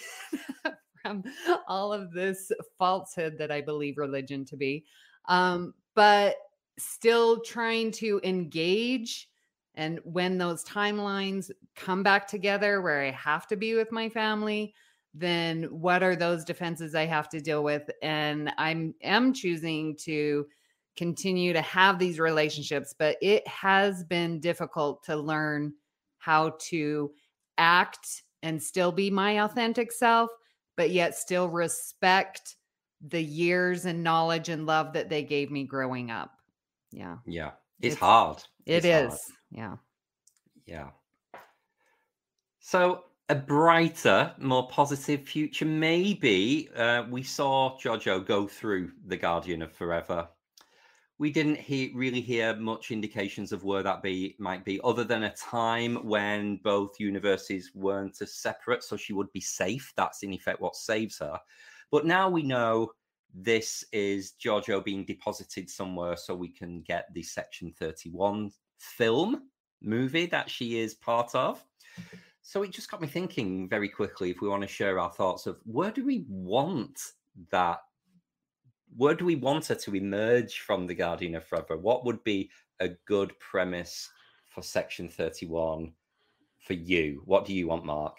from all of this falsehood that I believe religion to be. But still trying to engage. And when those timelines come back together where I have to be with my family, then what are those defenses I have to deal with? And I am choosing to continue to have these relationships, but it has been difficult to learn how to act and still be my authentic self, but yet still respect the years and knowledge and love that they gave me growing up. Yeah. Yeah. It's hard. It is. Hard. Yeah. Yeah. So a brighter, more positive future, maybe. We saw Georgiou go through the Guardian of Forever. We didn't really hear much indications of where that might be, other than a time when both universes weren't as separate, so she would be safe. That's in effect what saves her. But now we know this is Georgiou being deposited somewhere so we can get the Section 31 movie that she is part of. So it just got me thinking very quickly, if we want to share our thoughts of where do we want her to emerge from the Guardian of Forever? What would be a good premise for Section 31 for you? What do you want, Mark?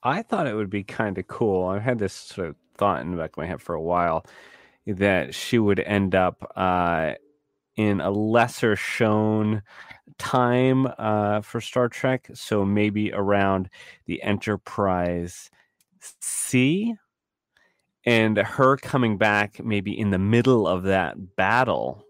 I thought it would be kind of cool. I've had this sort of thought in the back of my head for a while that she would end up in a lesser shown time for Star Trek. So maybe around the Enterprise C, and her coming back maybe in the middle of that battle.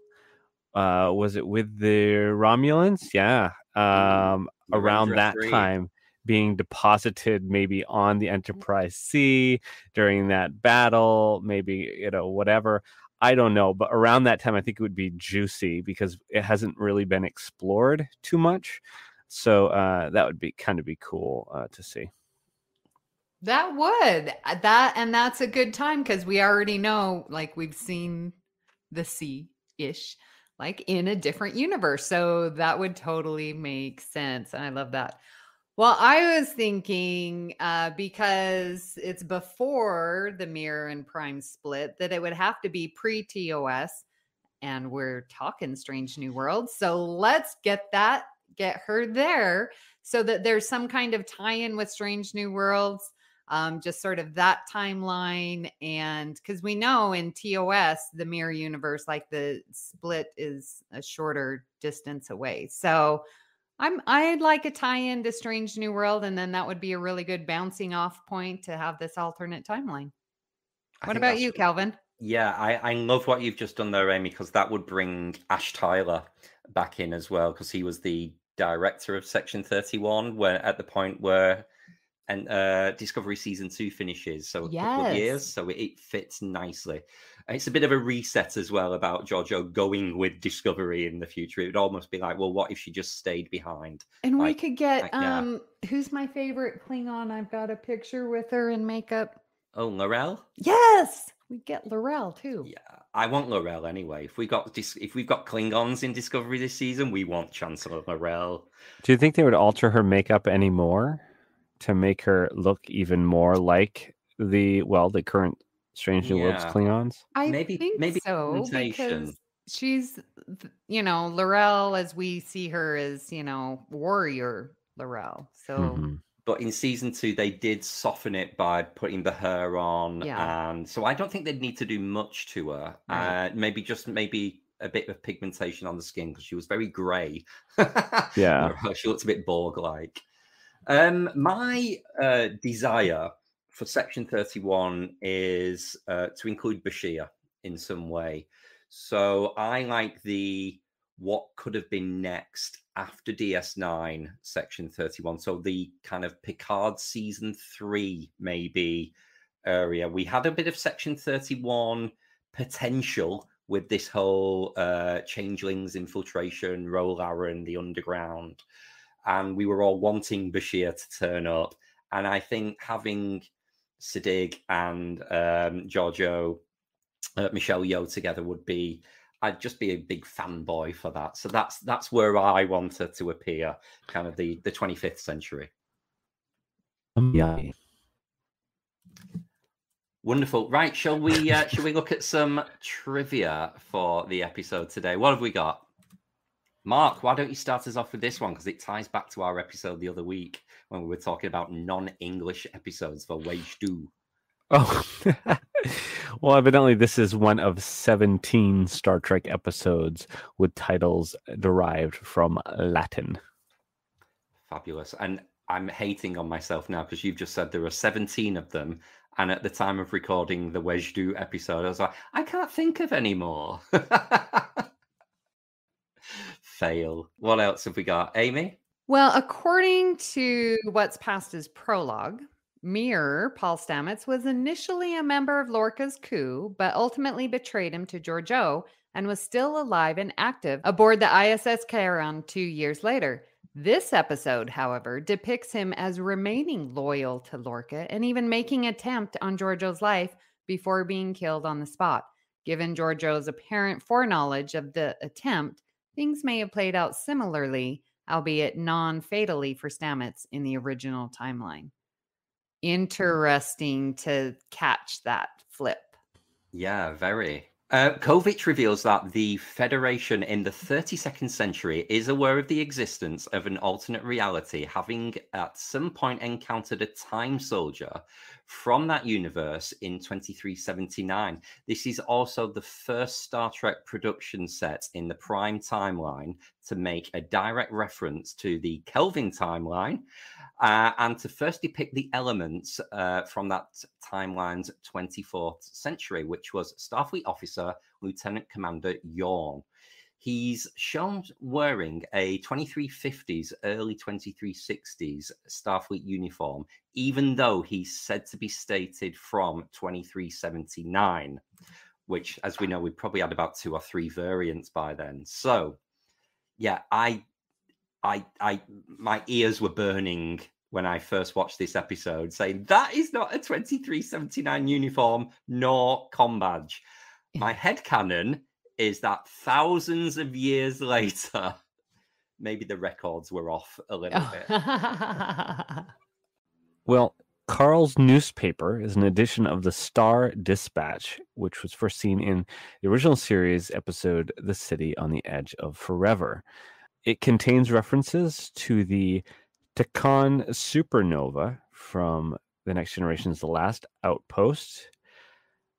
Was it with the Romulans? Yeah. Around that time, being deposited maybe on the Enterprise C during that battle, maybe, whatever. I don't know. But around that time, I think it would be juicy because it hasn't really been explored too much. So that would be cool to see. That would. That's a good time because we already know, like, we've seen the sea-ish, like, in a different universe. So that would totally make sense. And I love that. Well, I was thinking, because it's before the Mirror and Prime split, that it would have to be pre-TOS. And we're talking Strange New Worlds. So let's get her there so that there's some kind of tie-in with Strange New Worlds. Just sort of that timeline. And because we know in TOS, the mirror universe, like, the split is a shorter distance away. So I'd like a tie-in to Strange New World, and then that would be a really good bouncing off point to have this alternate timeline. What about you, Kelvin? Yeah, I love what you've just done there, Amy, because that would bring Ash Tyler back in as well, because he was the director of Section 31 where at the point where Discovery Season 2 finishes, so a couple of years, so it fits nicely. And it's a bit of a reset as well about Georgiou going with Discovery in the future. It would almost be like, well, what if she just stayed behind? And we could get who's my favorite Klingon? I've got a picture with her in makeup. Oh, L'Rell? Yes, we get L'Rell too. Yeah, I want L'Rell anyway. If we've got Klingons in Discovery this season, we want Chancellor L'Rell. Do you think they would alter her makeup anymore to make her look even more like the current Strange New Worlds Klingons? I think so, because she's, L'Rell as we see her as, warrior L'Rell. So. Mm-hmm. But in Season 2, they did soften it by putting the hair on. Yeah. And so I don't think they'd need to do much to her. Right. Maybe a bit of pigmentation on the skin, because she was very grey. Yeah. She looked a bit Borg-like. My desire for Section 31 is to include Bashir in some way. So I like what could have been next after DS9 Section 31. So the kind of Picard Season 3, maybe area. We had a bit of Section 31 potential with this whole changelings infiltration, Rolaran, the underground. And we were all wanting Bashir to turn up. And I think having Siddig and Georgiou, Michelle Yeoh together would be, I'd just be a big fanboy for that. So that's where I wanted to appear, kind of the 25th century. Yeah. Wonderful. Right, shall we look at some trivia for the episode today? What have we got? Mark, why don't you start us off with this one, because it ties back to our episode the other week when we were talking about non-English episodes for Georgiou. Oh, well, evidently this is one of 17 Star Trek episodes with titles derived from Latin. Fabulous. And I'm hating on myself now because you've just said there are 17 of them. And at the time of recording the Georgiou episode, I was like, I can't think of any more. Fail. What else have we got? Amy? Well, according to what's past as prologue, Mir, Paul Stamets, was initially a member of Lorca's coup, but ultimately betrayed him to Georgiou and was still alive and active aboard the ISS Charon 2 years later. This episode, however, depicts him as remaining loyal to Lorca and even making an attempt on Georgiou's life before being killed on the spot. Given Georgiou's apparent foreknowledge of the attempt, things may have played out similarly, albeit non-fatally for Stamets in the original timeline. Interesting to catch that flip. Yeah, very. Kovic reveals that the Federation in the 32nd century is aware of the existence of an alternate reality, having at some point encountered a time soldier from that universe in 2379. This is also the first Star Trek production set in the Prime timeline to make a direct reference to the Kelvin timeline, and to first depict the elements from that timeline's 24th century, which was Starfleet officer Lieutenant Commander Yorn. He's shown wearing a 2350s, early 2360s Starfleet uniform, even though he's said to be stated from 2379, which, as we know, we probably had about 2 or 3 variants by then. So, yeah, my ears were burning when I first watched this episode, saying that is not a 2379 uniform nor comm badge. My headcanon is that thousands of years later, maybe the records were off a little bit. Well, Carl's newspaper is an edition of the Star Dispatch, which was first seen in the original series episode, The City on the Edge of Forever. It contains references to the Takan supernova from The Next Generation's The Last Outpost,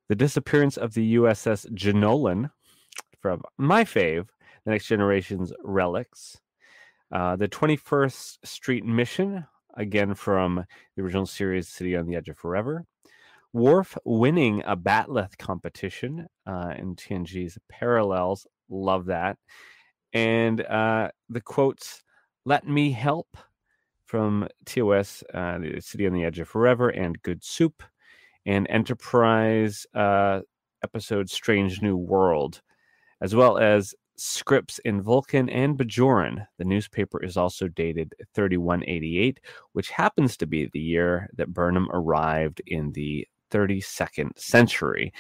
the disappearance of the USS Jenolan from my fave, The Next Generation's Relics, the 21st Street Mission, again from the original series City on the Edge of Forever, Worf winning a Batleth competition in TNG's Parallels, love that, and the quotes, "Let me help," from TOS, the City on the Edge of Forever, and Good Soup, and Enterprise episode Strange New World, as well as scripts in Vulcan and Bajoran. The newspaper is also dated 3188, which happens to be the year that Burnham arrived in the 32nd century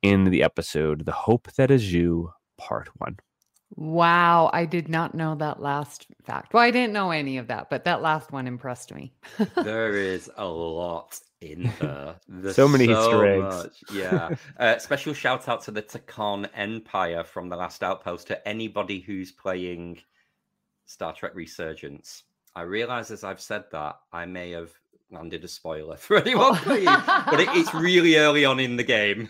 in the episode The Hope That Is You, Part 1. Wow, I did not know that last fact. Well, I didn't know any of that, but that last one impressed me. There is a lot in there. There's so many Easter eggs. Much. Yeah. Special shout out to the Takan Empire from The Last Outpost, to anybody who's playing Star Trek Resurgence. I realize as I've said that, I may have landed a spoiler for anyone playing, but it's really early on in the game.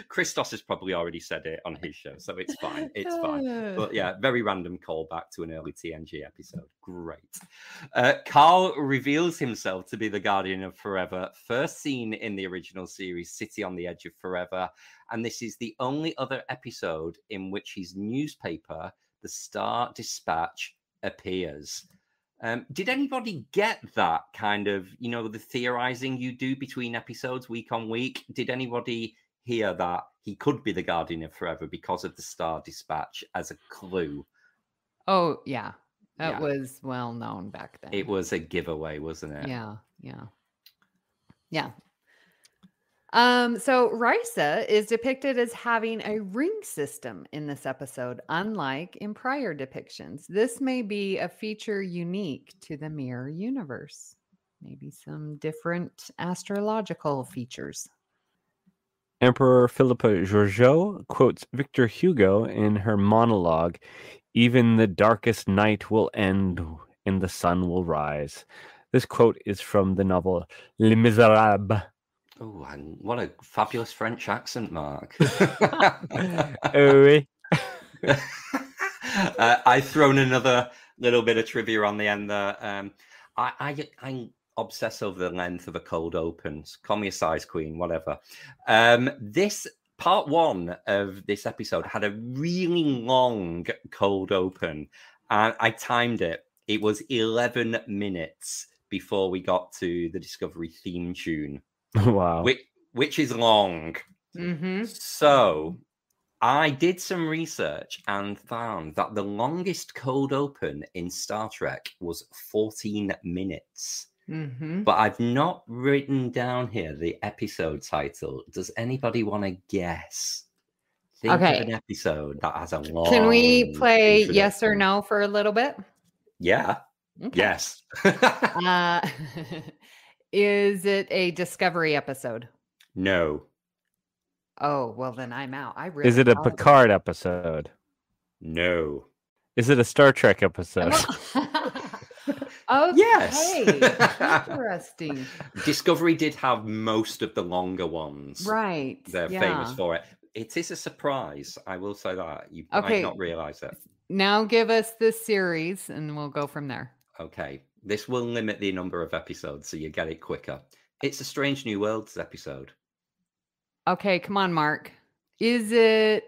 Christos has probably already said it on his show, so it's fine. It's fine. But yeah, very random callback to an early TNG episode. Great. Carl reveals himself to be the Guardian of Forever, first seen in the original series City on the Edge of Forever. And this is the only other episode in which his newspaper, the Star Dispatch, appears. Did anybody get that kind of, the theorizing you do between episodes week on week? Did anybody hear that he could be the Guardian of Forever because of the Star Dispatch as a clue? Oh, yeah. That was well known back then. It was a giveaway, wasn't it? Yeah. So Risa is depicted as having a ring system in this episode, unlike in prior depictions. This may be a feature unique to the Mirror universe. Maybe some different astrological features. Emperor Philippa Georgiou quotes Victor Hugo in her monologue, "Even the darkest night will end and the sun will rise." This quote is from the novel Les Miserables. Oh, and what a fabulous French accent, Mark. Oui. I've thrown another little bit of trivia on the end there. I obsess over the length of a cold open. Call me a size queen, whatever. This part one of this episode had a really long cold open, and I timed it. It was 11 minutes before we got to the Discovery theme tune. Wow. Which is long. Mm-hmm. So I did some research and found that the longest cold open in Star Trek was 14 minutes. Mm-hmm. But I've not written down here the episode title. Does anybody want to guess? Think of an episode that has a long... Can we play yes or no for a little bit? Yeah. Okay. Yes. Is it a Discovery episode? No. Oh, well, then I'm out. Is it a Picard episode? No. Is it a Star Trek episode? Okay. Yes. Interesting. Discovery did have most of the longer ones. Right. They're famous for it. It is a surprise. I will say that. You might not realize it. Now give us the series and we'll go from there. Okay. This will limit the number of episodes so you get it quicker. It's a Strange New Worlds episode. Okay, come on, Mark. Is it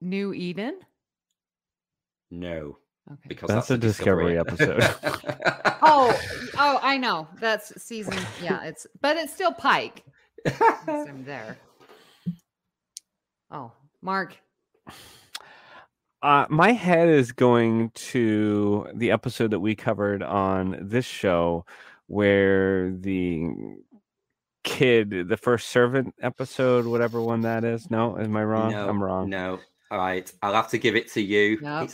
New Eden? No. Okay. Because that's a Discovery episode. Oh, I know. That's season. Yeah, but it's still Pike. I'm there. Oh, Mark. My head is going to the episode that we covered on this show where the kid, the first servant episode, whatever one that is. No, am I wrong? No, I'm wrong. No. All right. I'll have to give it to you. Nope.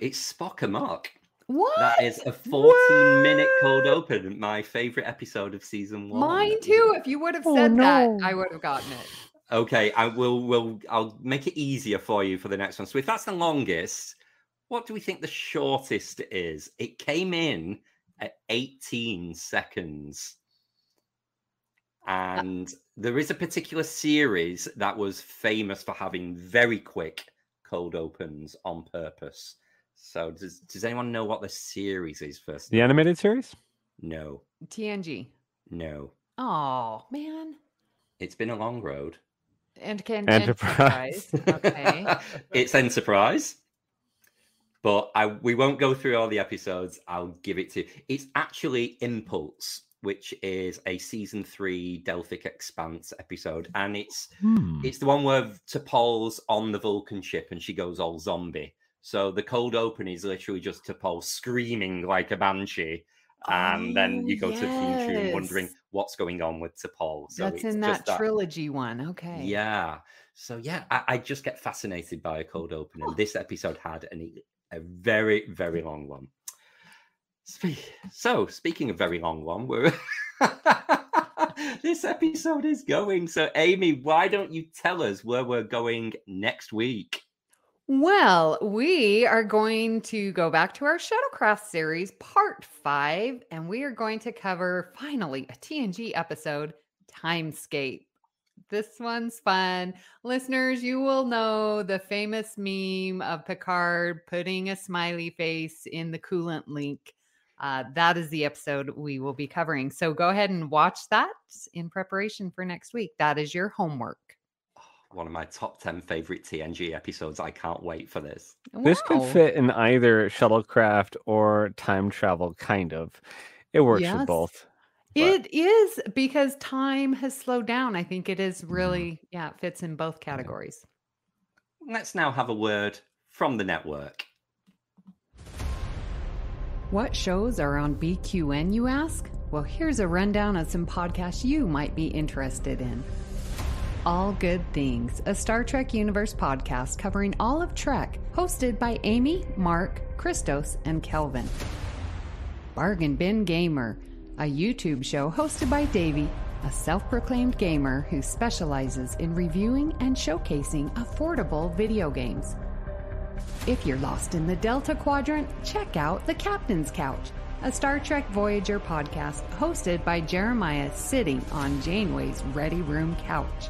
It's Spock Amok. What? That is a 14-minute cold open. My favorite episode of season 1. Mine too. If you would have said that, I would have gotten it. Okay, I'll make it easier for you for the next one. So if that's the longest, what do we think the shortest is? It came in at 18 seconds. And there is a particular series that was famous for having very quick cold opens on purpose. So does anyone know what the series is first? The animated series? No. TNG. No. Oh, man. It's been a long road. Enterprise. Okay. It's Enterprise. But we won't go through all the episodes. I'll give it to you. It's actually Impulse, which is a season 3 Delphic Expanse episode. And it's the one where T'Pol's on the Vulcan ship and she goes all zombie. So the cold open is literally just T'Pol screaming like a banshee. And then you go to the theme tune wondering what's going on with T'Pol. So that's in that trilogy one. Okay. Yeah. So yeah, I just get fascinated by a cold open. And this episode had a very, very long one. So speaking of very long one, this episode is going. So Amy, why don't you tell us where we're going next week? Well, we are going to go back to our Shuttlecraft series, part 5, and we are going to cover, finally, a TNG episode, Timescape. This one's fun. Listeners, you will know the famous meme of Picard putting a smiley face in the coolant leak. That is the episode we will be covering. So go ahead and watch that in preparation for next week. That is your homework. one of my top 10 favorite TNG episodes. I can't wait for this. This could Wow. fit in either shuttlecraft or time travel, kind of. It works with Yes. both. but- It is, because time has slowed down. I think it is really, it fits in both categories. Let's now have a word from the network. What shows are on BQN, you ask? Well, here's a rundown of some podcasts you might be interested in. All Good Things, a Star Trek Universe podcast covering all of Trek, hosted by Amy, Mark, Christos, and Kelvin. Bargain Bin Gamer, a YouTube show hosted by Davey, a self-proclaimed gamer who specializes in reviewing and showcasing affordable video games. If you're lost in the Delta Quadrant, check out The Captain's Couch, a Star Trek Voyager podcast hosted by Jeremiah sitting on Janeway's Ready Room couch.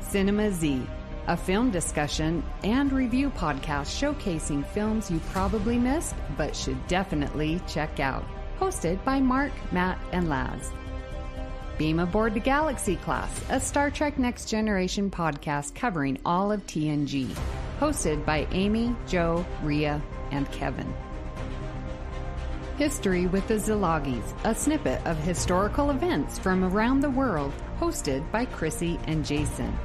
Cinema Z, a film discussion and review podcast showcasing films you probably missed but should definitely check out, hosted by Mark, Matt, and Laz. Beam Aboard the Galaxy Class, a Star Trek Next Generation podcast covering all of TNG, hosted by Amy, Joe, Rhea, and Kevin. History with the Szilagys, a snippet of historical events from around the world, hosted by Chrissie and Jason.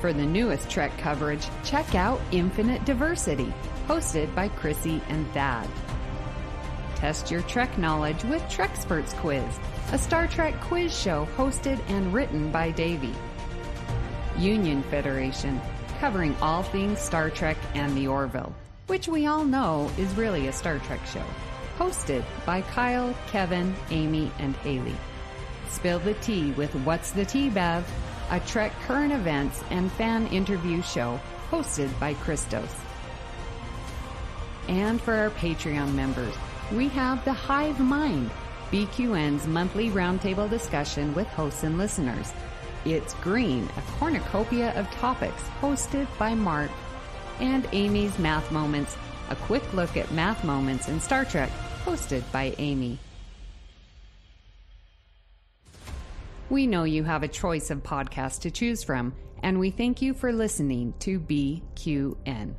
For the newest Trek coverage, check out Infinite Diversity, hosted by Chrissie and Thad. Test your Trek knowledge with Treksperts Quiz, a Star Trek quiz show hosted and written by Davey. Union Federation, covering all things Star Trek and the Orville, which we all know is really a Star Trek show, hosted by Kyle, Kevin, Amy, and Haley. Spill the Tea with What's the Tea, Bev, a Trek current events and fan interview show hosted by Christos. And for our Patreon members, we have The Hive Mind, BQN's monthly roundtable discussion with hosts and listeners. It's Green, a cornucopia of topics hosted by Mark, and Amy's Math Moments, a quick look at math moments in Star Trek, hosted by Amy. We know you have a choice of podcasts to choose from, and we thank you for listening to BQN.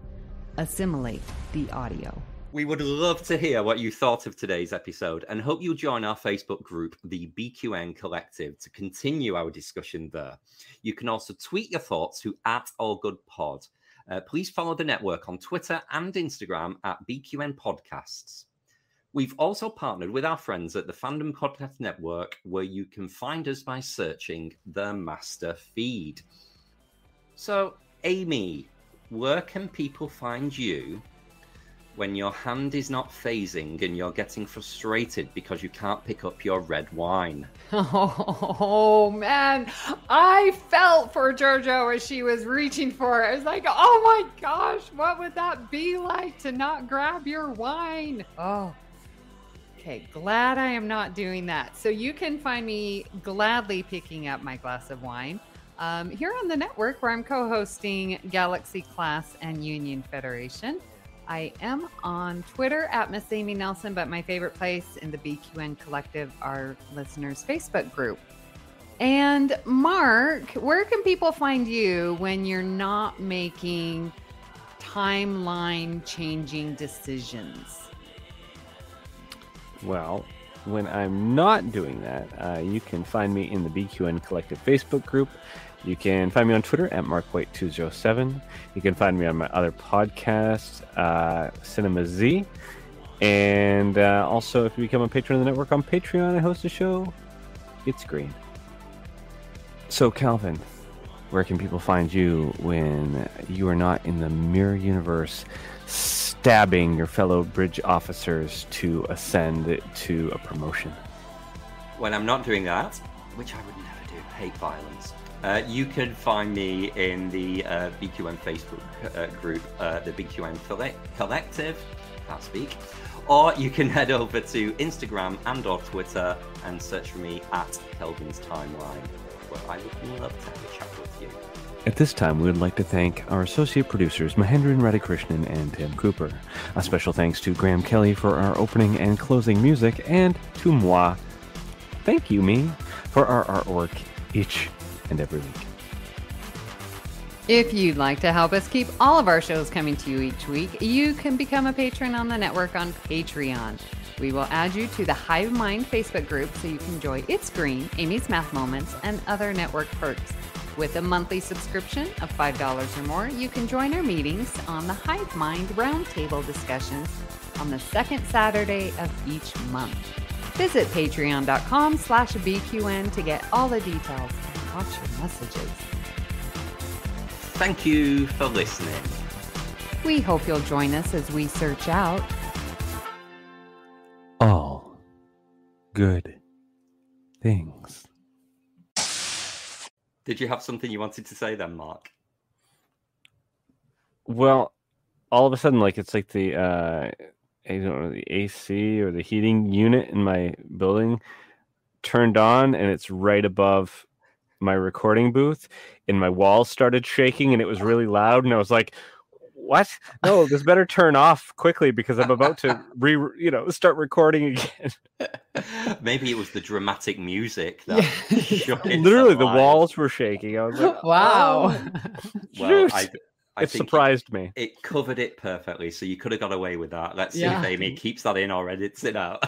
Assimilate the audio. We would love to hear what you thought of today's episode and hope you'll join our Facebook group, the BQN Collective, to continue our discussion there. You can also tweet your thoughts to @AllGoodPod. Please follow the network on Twitter and Instagram at BQN Podcasts. We've also partnered with our friends at the Fandom Podcast Network, where you can find us by searching the master feed. So, Amy, where can people find you when your hand is not phasing and you're getting frustrated because you can't pick up your red wine? Oh man, I felt for Georgiou as she was reaching for it. I was like, oh my gosh, what would that be like to not grab your wine? Oh, okay, glad I am not doing that. So you can find me gladly picking up my glass of wine here on the network, where I'm co-hosting Galaxy Class and Union Federation. I am on Twitter at Miss Amy Nelson, but my favorite place in the BQN Collective, our listeners' Facebook group. And Mark, where can people find you when you're not making timeline changing decisions? Well, when I'm not doing that, you can find me in the BQN Collective Facebook group. You can find me on Twitter at MarkWhite207. You can find me on my other podcasts, Cinema Z. And also, if you become a patron of the network on Patreon, I host a show. It's Green. So, Kelvin, where can people find you when you are not in the mirror universe stabbing your fellow bridge officers to ascend to a promotion? When I'm not doing that, which I would never do, hate violence, you can find me in the BQN Facebook group, the BQN Collective, can't speak, or you can head over to Instagram and or Twitter and search for me at Kelvin's Timeline, where I would love to have a chat with you. At this time, we would like to thank our associate producers, Mahendran Radhakrishnan and Tim Cooper. A special thanks to Graham Kelly for our opening and closing music, and to moi, thank you, me, for our artwork each and every week. If you'd like to help us keep all of our shows coming to you each week, you can become a patron on the network on Patreon. We will add you to the Hive Mind Facebook group so you can enjoy It's Green, Amy's Math Moments, and other network perks. With a monthly subscription of $5 or more, you can join our meetings on the Hive Mind Roundtable discussions on the second Saturday of each month. Visit patreon.com/BQN to get all the details and watch your messages. Thank you for listening. We hope you'll join us as we search out all good things. Did you have something you wanted to say then, Mark? Well, all of a sudden, like it's like the I don't know, the AC or the heating unit in my building turned on, and it's right above my recording booth, and my walls started shaking, and it was really loud, and I was like, what? No, this better turn off quickly because I'm about to start recording again. Maybe it was the dramatic music that literally the walls were shaking. I was like, wow. Well, I it think surprised me. It covered it perfectly, so you could have got away with that. Let's see Yeah. if Amy keeps that in or edits it out.